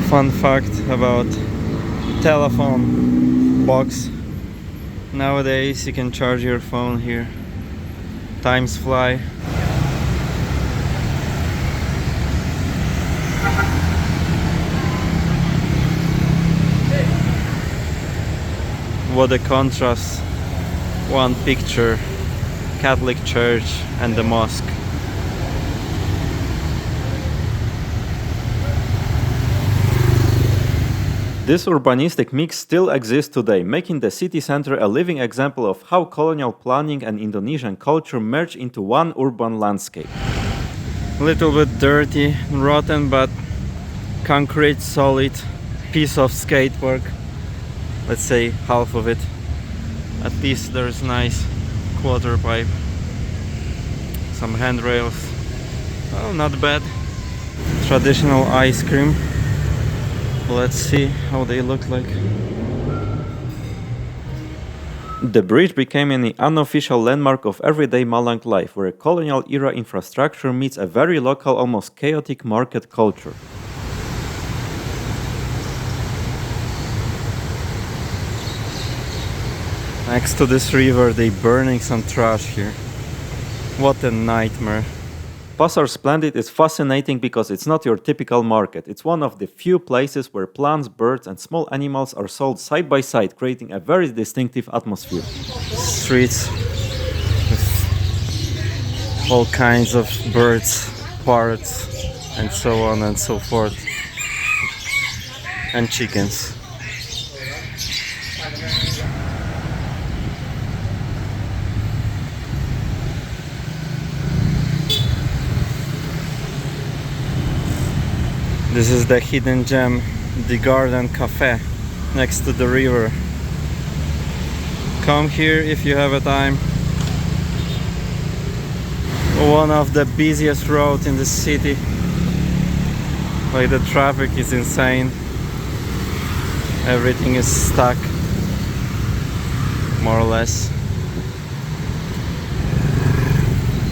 Fun fact about telephone box. Nowadays you can charge your phone here. Times fly. What a contrast. One picture, Catholic Church and the mosque. This urbanistic mix still exists today, making the city center a living example of how colonial planning and Indonesian culture merge into one urban landscape. A little bit dirty, rotten, but concrete, solid piece of skatepark. Let's say half of it. At least there's nice quarter pipe, some handrails. Well, not bad. Traditional ice cream. Let's see how they look like. The bridge became an unofficial landmark of everyday Malang life, where colonial era infrastructure meets a very local, almost chaotic market culture. Next to this river, they burning some trash here. What a nightmare. Pasar Splendid is fascinating because it's not your typical market. It's one of the few places where plants, birds and small animals are sold side by side, creating a very distinctive atmosphere. Streets with all kinds of birds, parrots and so on and so forth. And chickens. This is the hidden gem, the garden Café, next to the river. Come here if you have a time. One of the busiest roads in the city. Like, the traffic is insane. Everything is stuck, more or less.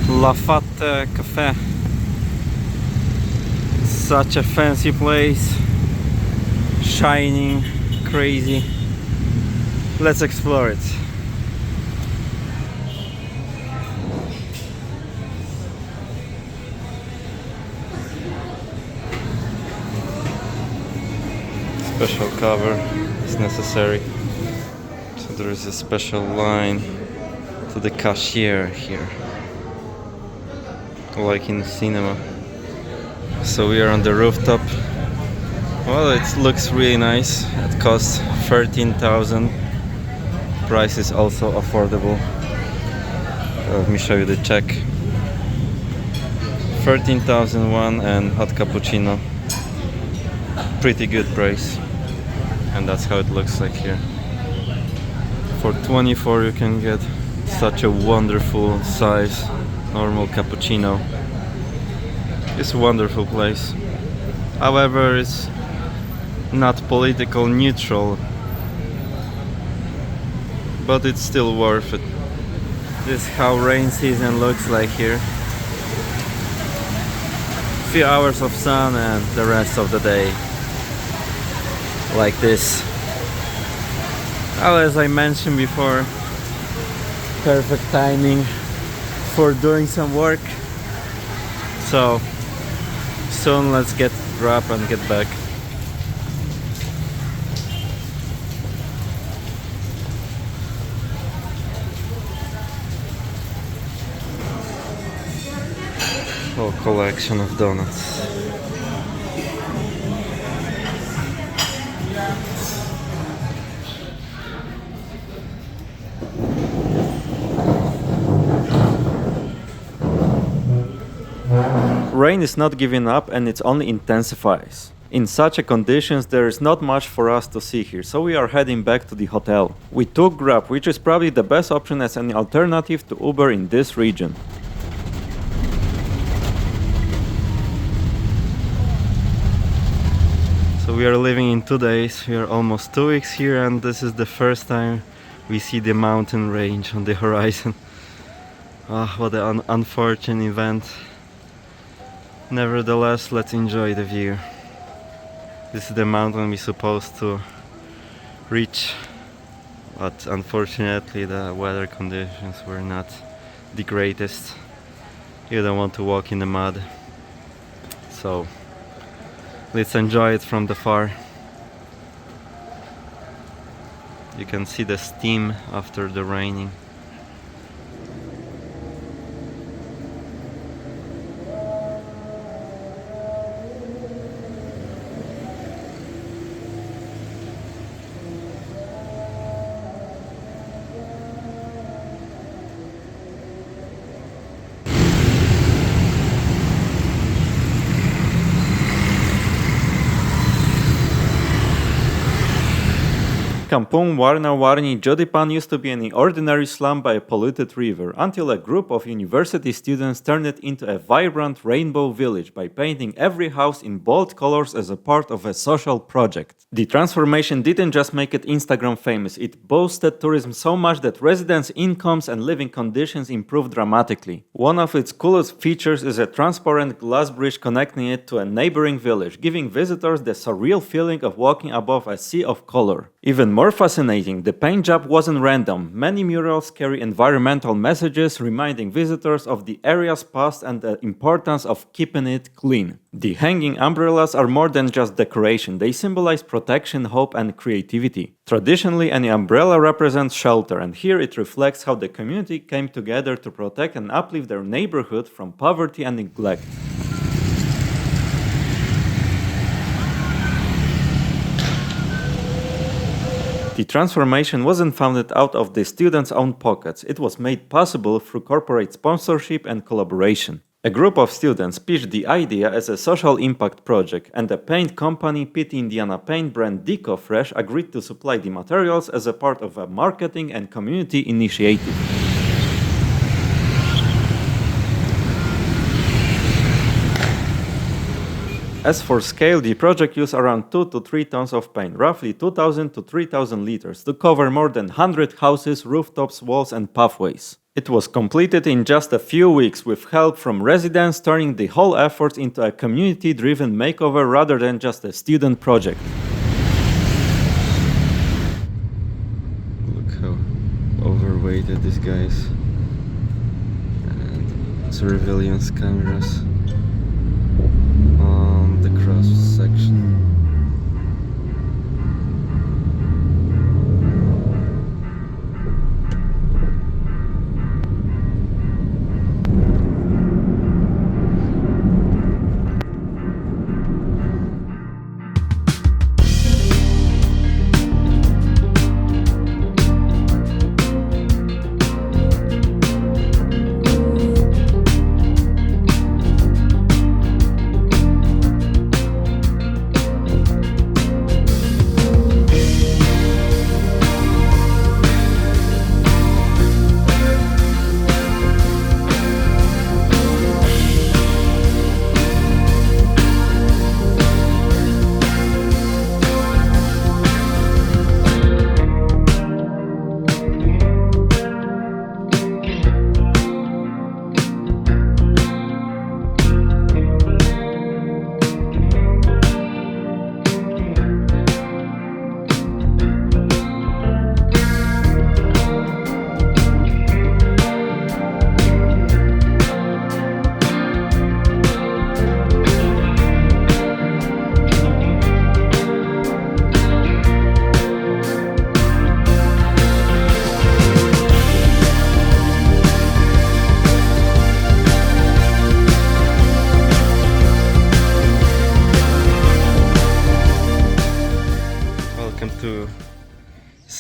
Lafayette Coffee. Such a fancy place, shining, crazy. Let's explore it. Special cover is necessary. So there is a special line to the cashier here, like in the cinema. So we are on the rooftop. Well, it looks really nice. It costs 13,000. Price is also affordable. Let me show you the check. 13,001 and hot cappuccino. Pretty good price. And that's how it looks like here. For 24 you can get such a wonderful size normal cappuccino. It's a wonderful place. However, it's not political neutral, but it's still worth it. This is how rain season looks like here. Few hours of sun and the rest of the day like this. Well, as I mentioned before, perfect timing for doing some work. So soon let's get drop and get back. Whole collection of donuts. Rain is not giving up and it only intensifies. In such a conditions there is not much for us to see here, so we are heading back to the hotel. We took Grab, which is probably the best option as an alternative to Uber in this region. So we are living in 2 days. We are almost 2 weeks here and this is the first time we see the mountain range on the horizon. What an unfortunate event. Nevertheless, let's enjoy the view. This is the mountain we're supposed to reach, but unfortunately the weather conditions were not the greatest. You don't want to walk in the mud, so let's enjoy it from the far. You can see the steam after the raining. Kampung Warna-Warni Jodipan used to be an ordinary slum by a polluted river until a group of university students turned it into a vibrant rainbow village by painting every house in bold colors as a part of a social project. The transformation didn't just make it Instagram famous, it boosted tourism so much that residents' incomes and living conditions improved dramatically. One of its coolest features is a transparent glass bridge connecting it to a neighboring village, giving visitors the surreal feeling of walking above a sea of color. Even more fascinating, the paint job wasn't random. Many murals carry environmental messages reminding visitors of the area's past and the importance of keeping it clean. The hanging umbrellas are more than just decoration, they symbolize protection, hope, and creativity. Traditionally, an umbrella represents shelter, and here it reflects how the community came together to protect and uplift their neighborhood from poverty and neglect. The transformation wasn't founded out of the students' own pockets, it was made possible through corporate sponsorship and collaboration. A group of students pitched the idea as a social impact project, and the paint company PT Indiana paint brand Deco Fresh agreed to supply the materials as a part of a marketing and community initiative. As for scale, the project used around 2 to 3 tons of paint, roughly 2,000 to 3,000 liters, to cover more than 100 houses, rooftops, walls, and pathways. It was completed in just a few weeks with help from residents, turning the whole effort into a community-driven makeover rather than just a student project. Look how overweighted this guy is. And surveillance cameras on the cross section.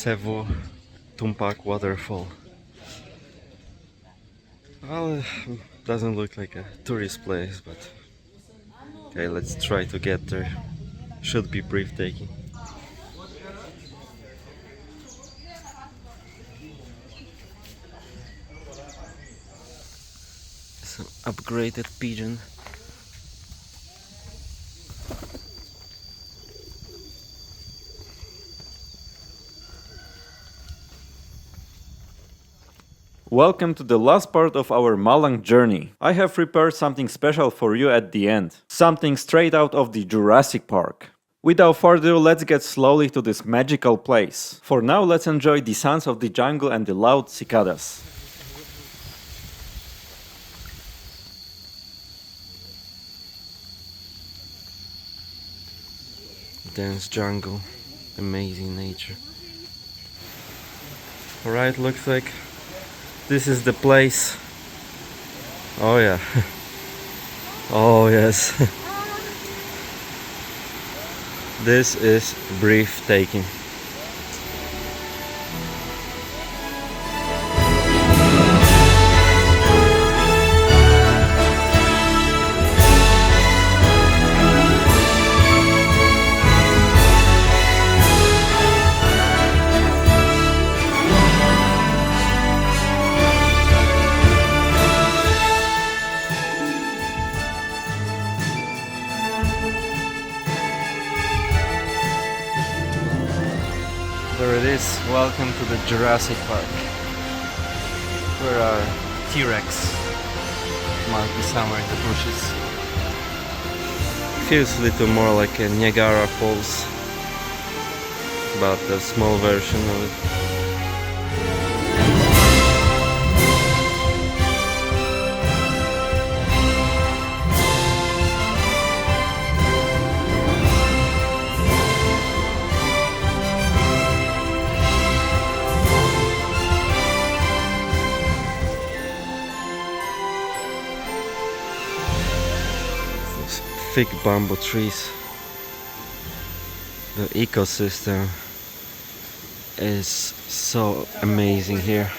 Sewu Tumpak Waterfall. Well, doesn't look like a tourist place, but okay, let's try to get there. Should be breathtaking. Some upgraded pigeon. Welcome to the last part of our Malang journey. I have prepared something special for you at the end. Something straight out of the Jurassic Park. Without further ado, let's get slowly to this magical place. For now, let's enjoy the sounds of the jungle and the loud cicadas. Dense jungle, amazing nature. Alright, looks like this is the place. Oh yeah. Oh yes. This is breathtaking. Welcome to the Jurassic Park. Where our T-Rex might be somewhere in the bushes. Feels a little more like a Niagara Falls, but a small version of it. Thick bamboo trees. The ecosystem is so amazing here.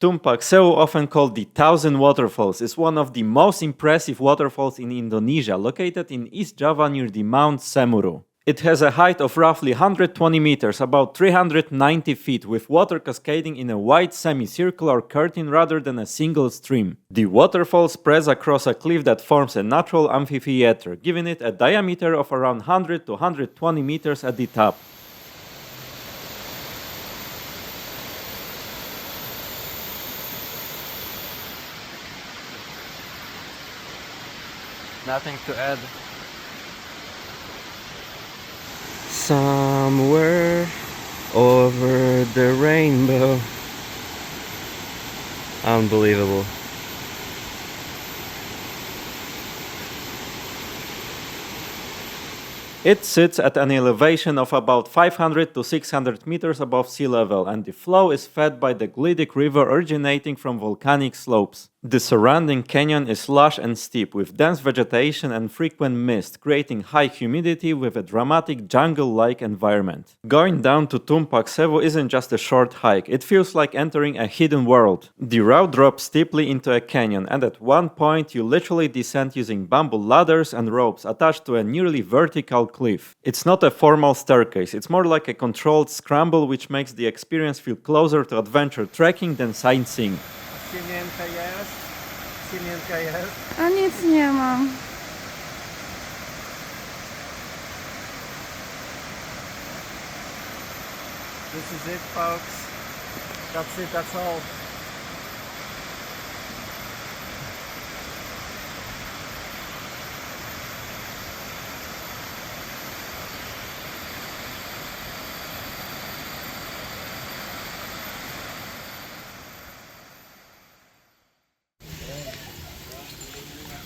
Tumpak Sewu, often called the Thousand Waterfalls, is one of the most impressive waterfalls in Indonesia, located in East Java near the Mount Semeru. It has a height of roughly 120 meters, about 390 feet, with water cascading in a wide semicircular curtain rather than a single stream. The waterfall spreads across a cliff that forms a natural amphitheater, giving it a diameter of around 100 to 120 meters at the top. Nothing to add. Somewhere over the rainbow. Unbelievable. It sits at an elevation of about 500 to 600 meters above sea level, and the flow is fed by the Glidic River originating from volcanic slopes. The surrounding canyon is lush and steep, with dense vegetation and frequent mist, creating high humidity with a dramatic jungle-like environment. Going down to Tumpak Sewu isn't just a short hike, it feels like entering a hidden world. The route drops steeply into a canyon, and at one point you literally descend using bamboo ladders and ropes attached to a nearly vertical cliff. It's not a formal staircase, it's more like a controlled scramble, which makes the experience feel closer to adventure trekking than sightseeing. A nic nie mam. This is it, folks. That's it, that's all.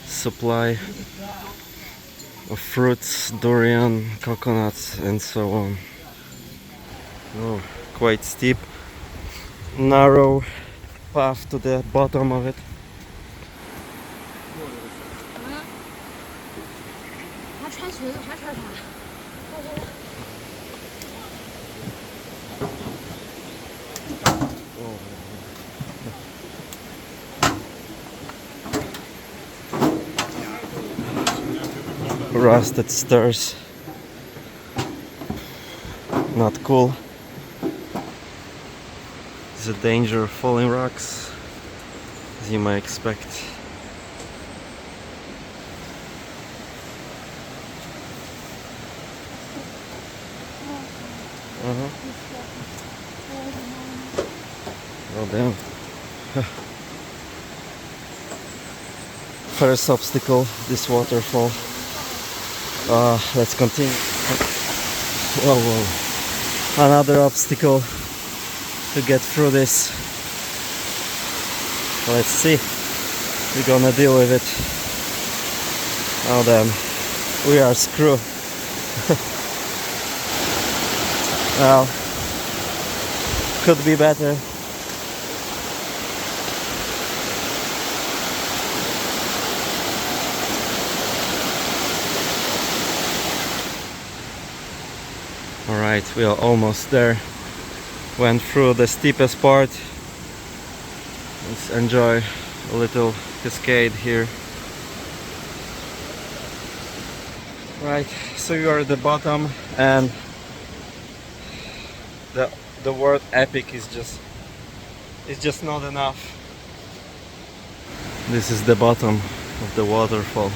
Supply of fruits, durian, coconuts, and so on. Oh, quite steep, narrow path to the bottom of it. Rusted stairs. Not cool. There's a danger of falling rocks, as you might expect. Oh damn. First obstacle, this waterfall. Let's continue. Whoa. Another obstacle to get through this. Let's see. We're gonna deal with it. Oh damn. We are screwed. Well, could be better. Alright, we are almost there. Went through the steepest part. Let's enjoy a little cascade here. Right, so you are at the bottom, and the word epic is just not enough. This is the bottom of the waterfall.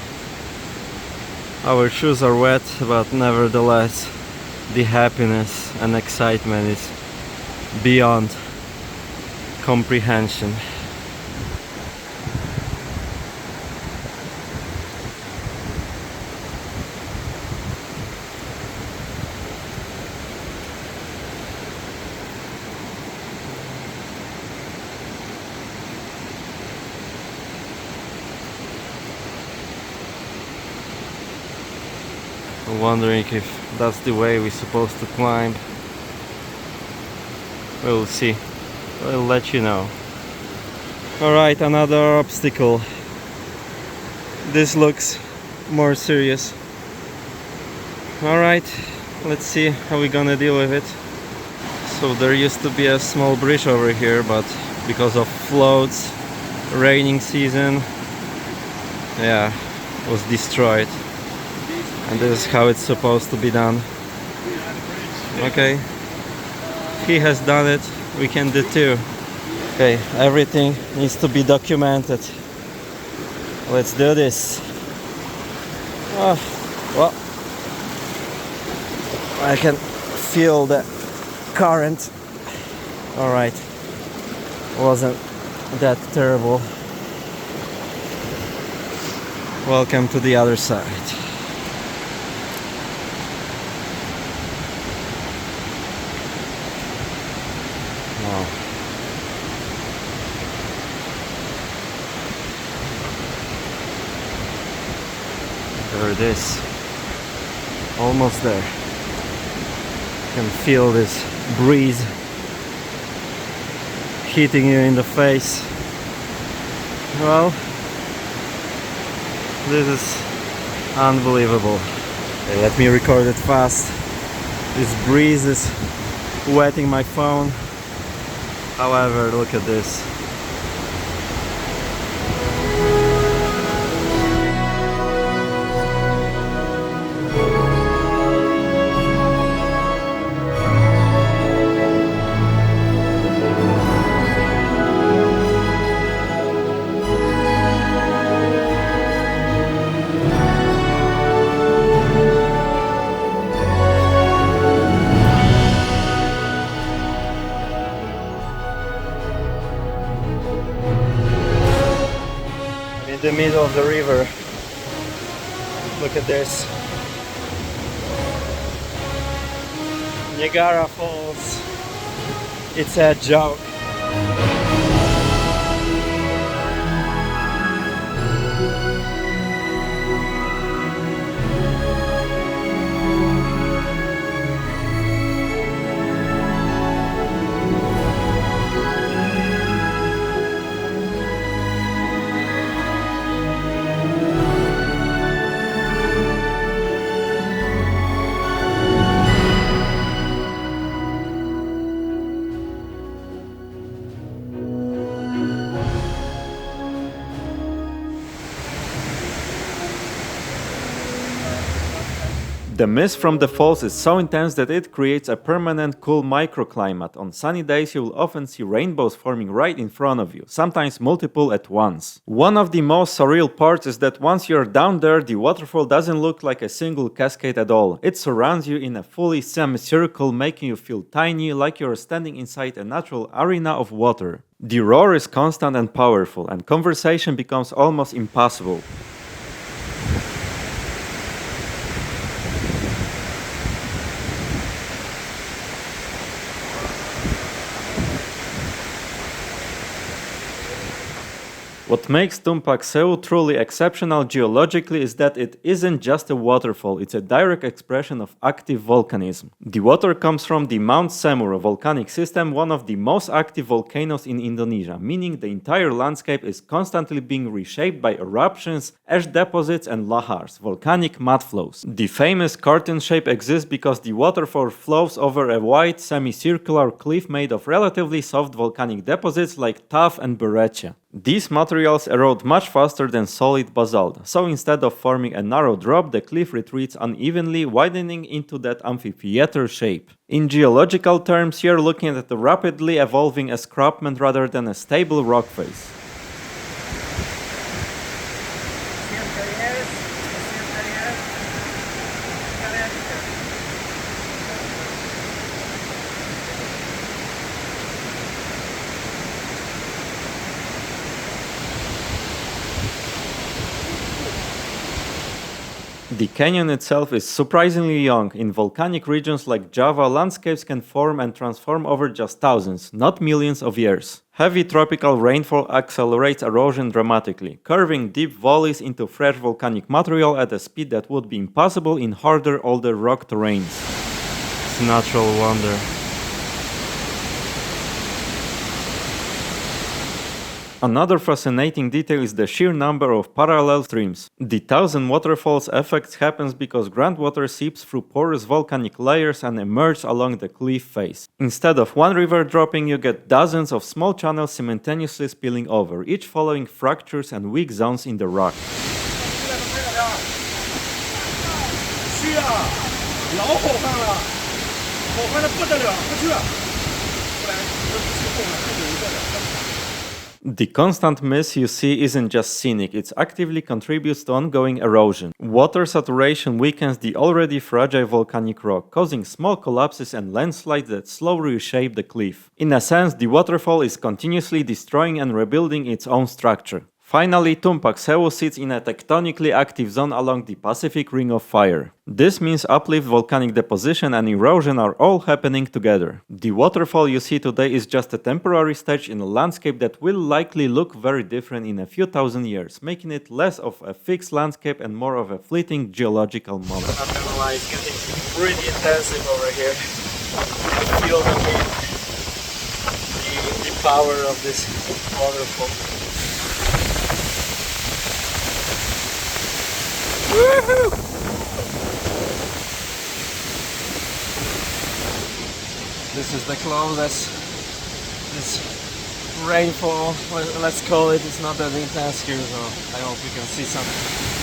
Our shoes are wet, but nevertheless the happiness and excitement is beyond comprehension. I'm wondering if that's the way we're supposed to climb. We'll see. I'll let you know. Alright, another obstacle. This looks more serious. Alright, let's see how we're gonna deal with it. So there used to be a small bridge over here, but because of floods, raining season, yeah, was destroyed. And this is how it's supposed to be done. Okay, he has done it, we can do too. Okay, everything needs to be documented. Let's do this. Well, I can feel the current. Alright, wasn't that terrible. Welcome to the other side. There it is. Almost there. You can feel this breeze hitting you in the face. Well, this is unbelievable. Okay, let me record it fast. This breeze is wetting my phone. However, look at this. The middle of the river. Look at this. Niagara Falls. It's a joke. The mist from the falls is so intense that it creates a permanent cool microclimate. On sunny days you will often see rainbows forming right in front of you, sometimes multiple at once. One of the most surreal parts is that once you're down there, the waterfall doesn't look like a single cascade at all. It surrounds you in a fully semicircle, making you feel tiny, like you're standing inside a natural arena of water. The roar is constant and powerful, and conversation becomes almost impossible. What makes Tumpak Sewu truly exceptional geologically is that it isn't just a waterfall, it's a direct expression of active volcanism. The water comes from the Mount Bromo volcanic system, one of the most active volcanoes in Indonesia, meaning the entire landscape is constantly being reshaped by eruptions, ash deposits and lahars, volcanic mudflows. The famous curtain shape exists because the waterfall flows over a wide semicircular cliff made of relatively soft volcanic deposits like tuff and breccia. These materials erode much faster than solid basalt, so instead of forming a narrow drop, the cliff retreats unevenly, widening into that amphitheater shape. In geological terms, you're looking at a rapidly evolving escarpment rather than a stable rock face. The canyon itself is surprisingly young. In volcanic regions like Java, landscapes can form and transform over just thousands, not millions of years. Heavy tropical rainfall accelerates erosion dramatically, curving deep valleys into fresh volcanic material at a speed that would be impossible in harder, older rock terrains. It's a natural wonder. Another fascinating detail is the sheer number of parallel streams. The Thousand Waterfalls effect happens because groundwater seeps through porous volcanic layers and emerges along the cliff face. Instead of one river dropping, you get dozens of small channels simultaneously spilling over, each following fractures and weak zones in the rock. The constant mist you see isn't just scenic, it actively contributes to ongoing erosion. Water saturation weakens the already fragile volcanic rock, causing small collapses and landslides that slowly reshape the cliff. In a sense, the waterfall is continuously destroying and rebuilding its own structure. Finally, Tumpak Sewu sits in a tectonically active zone along the Pacific Ring of Fire. This means uplift, volcanic deposition and erosion are all happening together. The waterfall you see today is just a temporary stage in a landscape that will likely look very different in a few thousand years, making it less of a fixed landscape and more of a fleeting geological moment. I'm not gonna lie, it's getting pretty intensive over here. I feel the power of this waterfall. Woohoo! This is the closest this rainfall, let's call it, it's not that intense here, so I hope you can see something.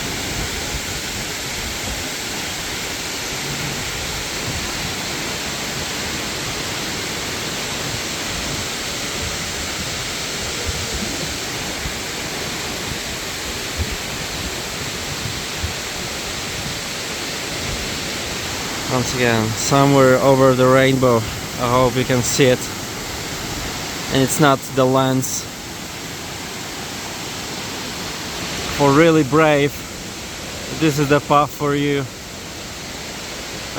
Once again, somewhere over the rainbow, I hope you can see it, and it's not the lens. For really brave, this is the path for you.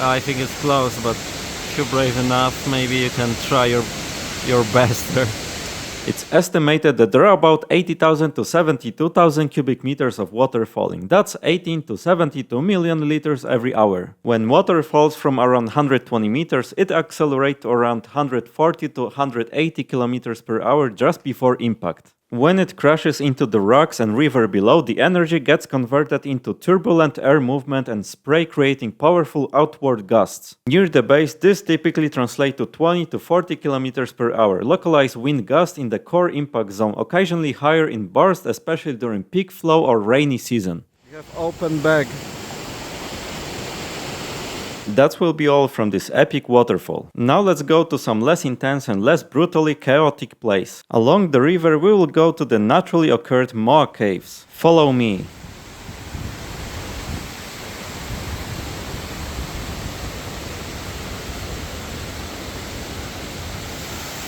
I think it's close, but if you're brave enough, maybe you can try your best there. It's estimated that there are about 80,000 to 72,000 cubic meters of water falling. That's 18 to 72 million liters every hour. When water falls from around 120 meters, it accelerates to around 140 to 180 kilometers per hour just before impact. When it crashes into the rocks and river below, the energy gets converted into turbulent air movement and spray, creating powerful outward gusts. Near the base, this typically translates to 20 to 40 km per hour, localized wind gusts in the core impact zone, occasionally higher in bursts, especially during peak flow or rainy season. We have open bag. That will be all from this epic waterfall. Now let's go to some less intense and less brutally chaotic place. Along the river we will go to the naturally occurred Moa caves. Follow me.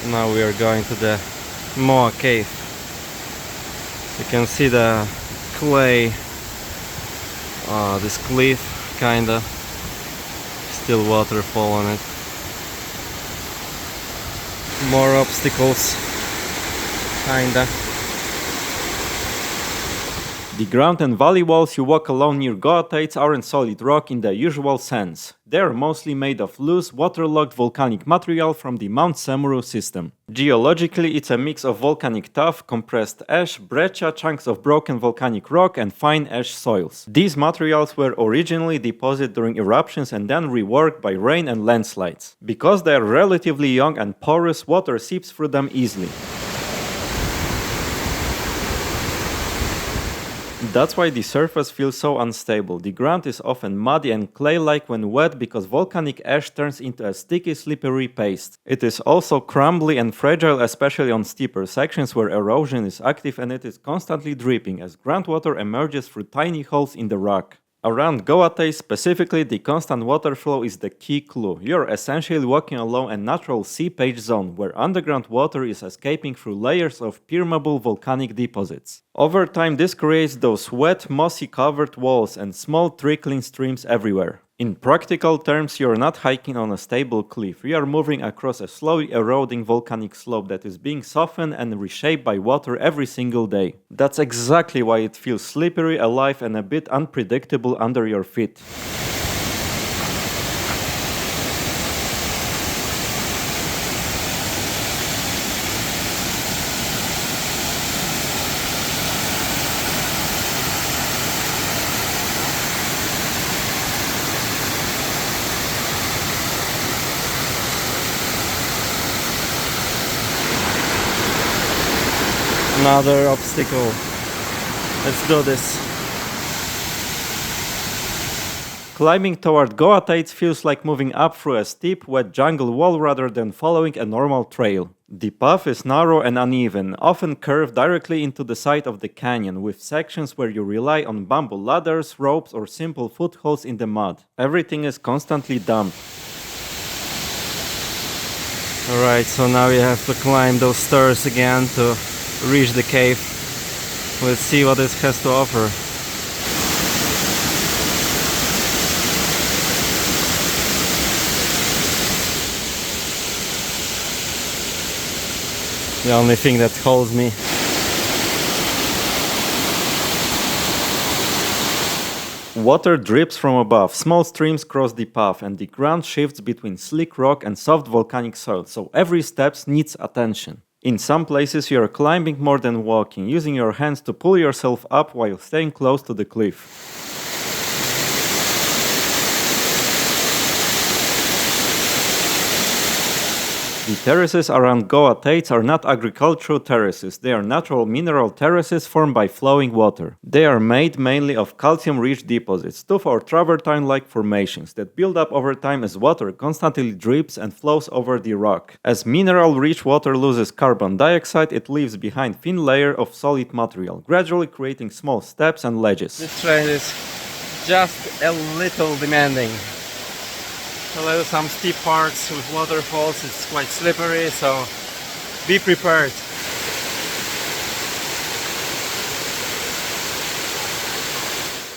Now we are going to the Moa cave. You can see the clay, this cliff kinda. Still waterfall on it. More obstacles, kinda. The ground and valley walls you walk along near Cottages aren't solid rock in the usual sense. They are mostly made of loose, waterlogged volcanic material from the Mount Bromo system. Geologically, it's a mix of volcanic tuff, compressed ash, breccia, chunks of broken volcanic rock, and fine ash soils. These materials were originally deposited during eruptions and then reworked by rain and landslides. Because they are relatively young and porous, water seeps through them easily. That's why the surface feels so unstable. The ground is often muddy and clay-like when wet because volcanic ash turns into a sticky, slippery paste. It is also crumbly and fragile, especially on steeper sections where erosion is active, and it is constantly dripping as groundwater emerges through tiny holes in the rock. Around Goa, specifically, the constant water flow is the key clue. You're essentially walking along a natural seepage zone where underground water is escaping through layers of permeable volcanic deposits. Over time, this creates those wet, mossy covered walls and small trickling streams everywhere. In practical terms, you're not hiking on a stable cliff, you are moving across a slowly eroding volcanic slope that is being softened and reshaped by water every single day. That's exactly why it feels slippery, alive, and a bit unpredictable under your feet. Another obstacle. Let's do this. Climbing toward Goa feels like moving up through a steep, wet jungle wall rather than following a normal trail. The path is narrow and uneven, often curved directly into the side of the canyon, with sections where you rely on bamboo ladders, ropes, or simple footholds in the mud. Everything is constantly damp. Alright, so now we have to climb those stairs again to reach the cave. Let's see what it has to offer. The only thing that holds me. Water drips from above, small streams cross the path, and the ground shifts between slick rock and soft volcanic soil, so every step needs attention. In some places you are climbing more than walking, using your hands to pull yourself up while staying close to the cliff. The terraces around Goa are not agricultural terraces, they are natural mineral terraces formed by flowing water. They are made mainly of calcium-rich deposits, tuff or travertine-like formations that build up over time as water constantly drips and flows over the rock. As mineral-rich water loses carbon dioxide, it leaves behind thin layer of solid material, gradually creating small steps and ledges. This trail is just a little demanding. There some steep parts with waterfalls, it's quite slippery, so be prepared.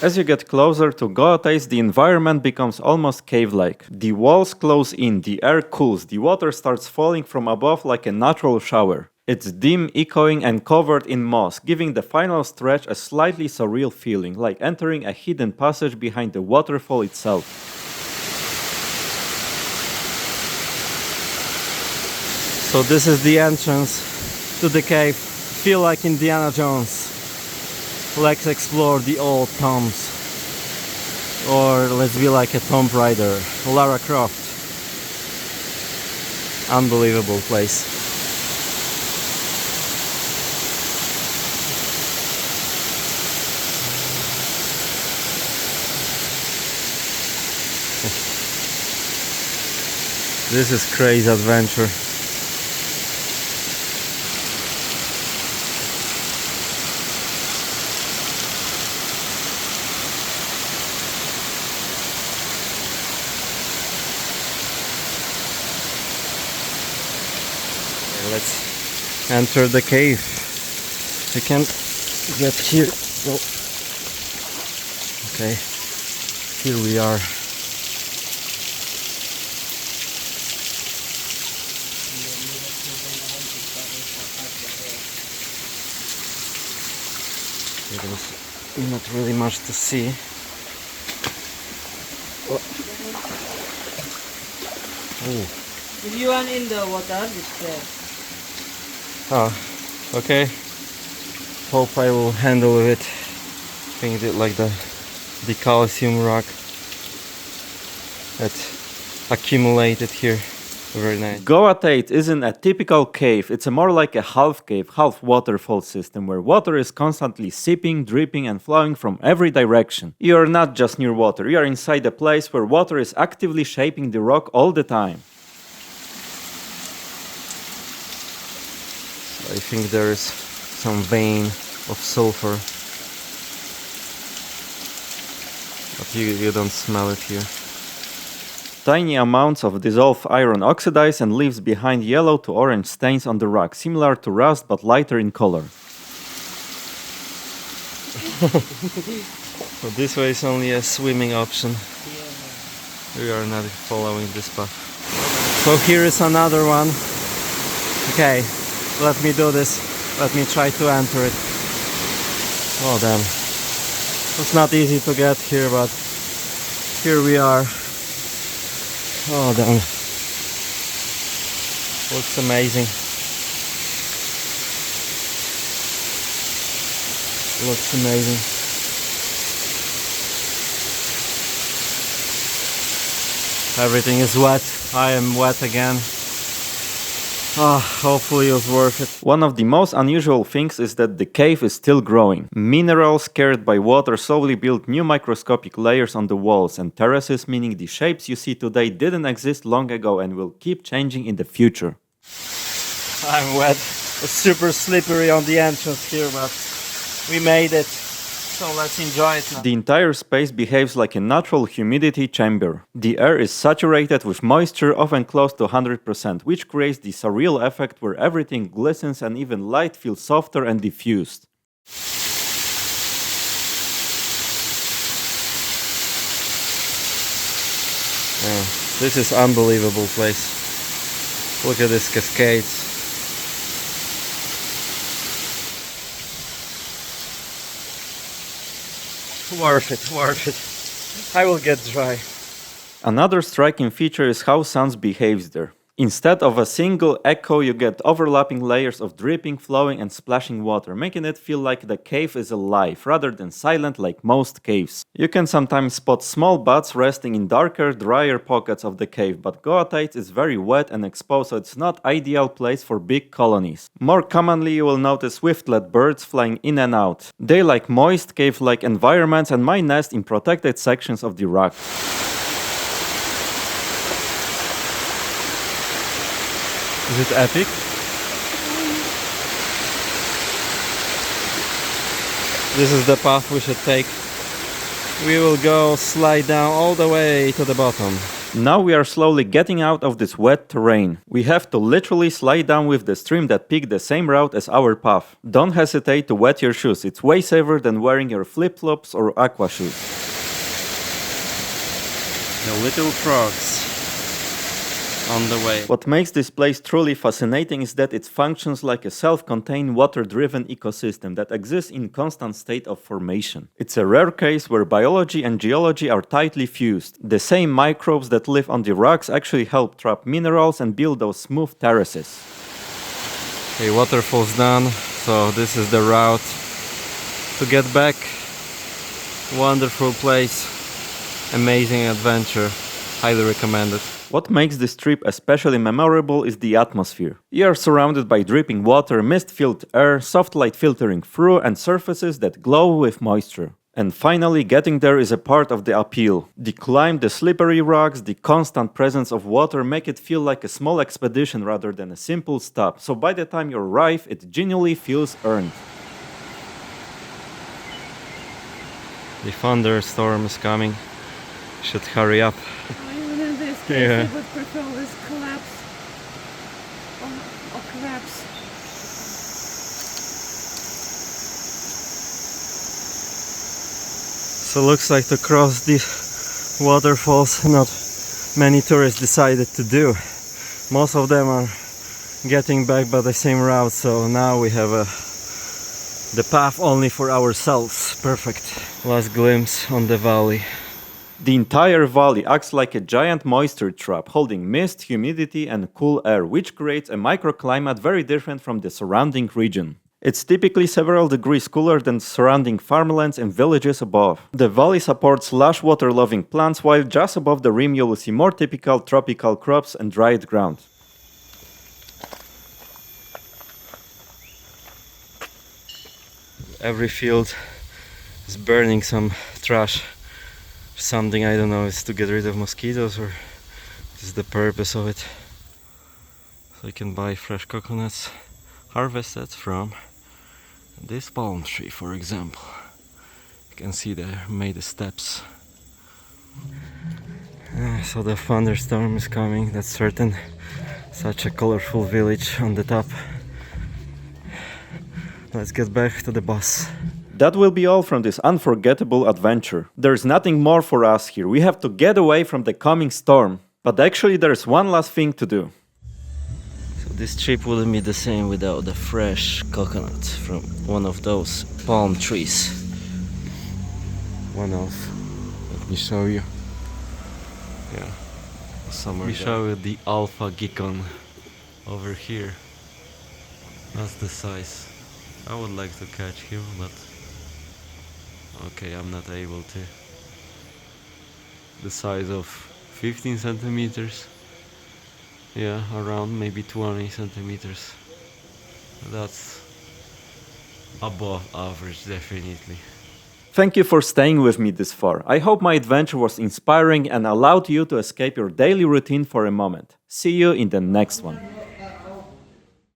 As you get closer to Goa, the environment becomes almost cave-like. The walls close in, the air cools, the water starts falling from above like a natural shower. It's dim, echoing and covered in moss, giving the final stretch a slightly surreal feeling, like entering a hidden passage behind the waterfall itself. So this is the entrance to the cave. Feel like Indiana Jones. Let's explore the old tombs. Or let's be like a Tomb Raider, Lara Croft. Unbelievable place. This is crazy adventure. Let's enter the cave. We can get here. Oh. Okay, here we are. There's not really much to see. Oh. If you want in the water, it's there. Oh, okay. Hope I will handle it. Paint it like the calcium rock that accumulated here. Very nice. Goa isn't a typical cave, it's more like a half cave, half waterfall system where water is constantly seeping, dripping and flowing from every direction. You're not just near water, you're inside a place where water is actively shaping the rock all the time. I think there is some vein of sulfur. But You don't smell it here. Tiny amounts of dissolved iron oxidize and leaves behind yellow to orange stains on the rock, similar to rust but lighter in color. So this way is only a swimming option. We are not following this path. So here is another one. Okay, let me do this. Let me try to enter it. Oh damn. It's not easy to get here, but here we are. Oh damn. Looks amazing. Looks amazing. Everything is wet. I am wet again. Hopefully it was worth it. One of the most unusual things is that the cave is still growing. Minerals carried by water slowly build new microscopic layers on the walls and terraces, meaning the shapes you see today didn't exist long ago and will keep changing in the future. I'm wet. It's super slippery on the entrance here, but we made it. So let's enjoy it now. The entire space behaves like a natural humidity chamber. The air is saturated with moisture, often close to 100%, which creates the surreal effect where everything glistens and even light feels softer and diffused. Yeah, this is unbelievable place. Look at these cascades. Worth it, worth it. I will get dry. Another striking feature is how sound behaves there. Instead of a single echo, you get overlapping layers of dripping, flowing and splashing water, making it feel like the cave is alive, rather than silent like most caves. You can sometimes spot small bats resting in darker, drier pockets of the cave, but Cottages is very wet and exposed, so it's not ideal place for big colonies. More commonly, you will notice swiftlet birds flying in and out. They like moist, cave-like environments and might nest in protected sections of the rock. Is it epic? This is the path we should take. We will go slide down all the way to the bottom. Now we are slowly getting out of this wet terrain. We have to literally slide down with the stream that picked the same route as our path. Don't hesitate to wet your shoes, it's way safer than wearing your flip-flops or aqua shoes. The little frogs on the way. What makes this place truly fascinating is that it functions like a self-contained water-driven ecosystem that exists in constant state of formation. It's a rare case where biology and geology are tightly fused. The same microbes that live on the rocks actually help trap minerals and build those smooth terraces. Okay, waterfall's done, so this is the route to get back. Wonderful place, amazing adventure, highly recommended. What makes this trip especially memorable is the atmosphere. You are surrounded by dripping water, mist-filled air, soft light filtering through, and surfaces that glow with moisture. And finally, getting there is a part of the appeal. The climb, the slippery rocks, the constant presence of water make it feel like a small expedition rather than a simple stop, so by the time you arrive, it genuinely feels earned. The thunderstorm is coming. Should hurry up. Yeah. I would prefer this collapse or collapse. So looks like to cross these waterfalls not many tourists decided to do. Most of them are getting back by the same route, so now we have the path only for ourselves. Perfect. Last glimpse on the valley. The entire valley acts like a giant moisture trap, holding mist, humidity and cool air, which creates a microclimate very different from the surrounding region. It's typically several degrees cooler than surrounding farmlands and villages above. The valley supports lush water-loving plants, while just above the rim you will see more typical tropical crops and dried ground. Every field is burning some trash. Something, I don't know, is to get rid of mosquitoes or this is the purpose of it. So you can buy fresh coconuts harvested from this palm tree, for example. You can see they made the steps So the thunderstorm is coming, that's certain. Such a colorful village on the top. Let's get back to the bus. That will be all from this unforgettable adventure. There's nothing more for us here. We have to get away from the coming storm. But actually there's one last thing to do. So this trip wouldn't be the same without the fresh coconut from one of those palm trees. One of. Let me show you. Yeah. Somewhere. We show you the alpha geckon over here. That's the size. I would like to catch him, but okay, I'm not able to. The size of 15 centimeters. Yeah, around maybe 20 centimeters. That's above average, definitely. Thank you for staying with me this far. I hope my adventure was inspiring and allowed you to escape your daily routine for a moment. See you in the next one.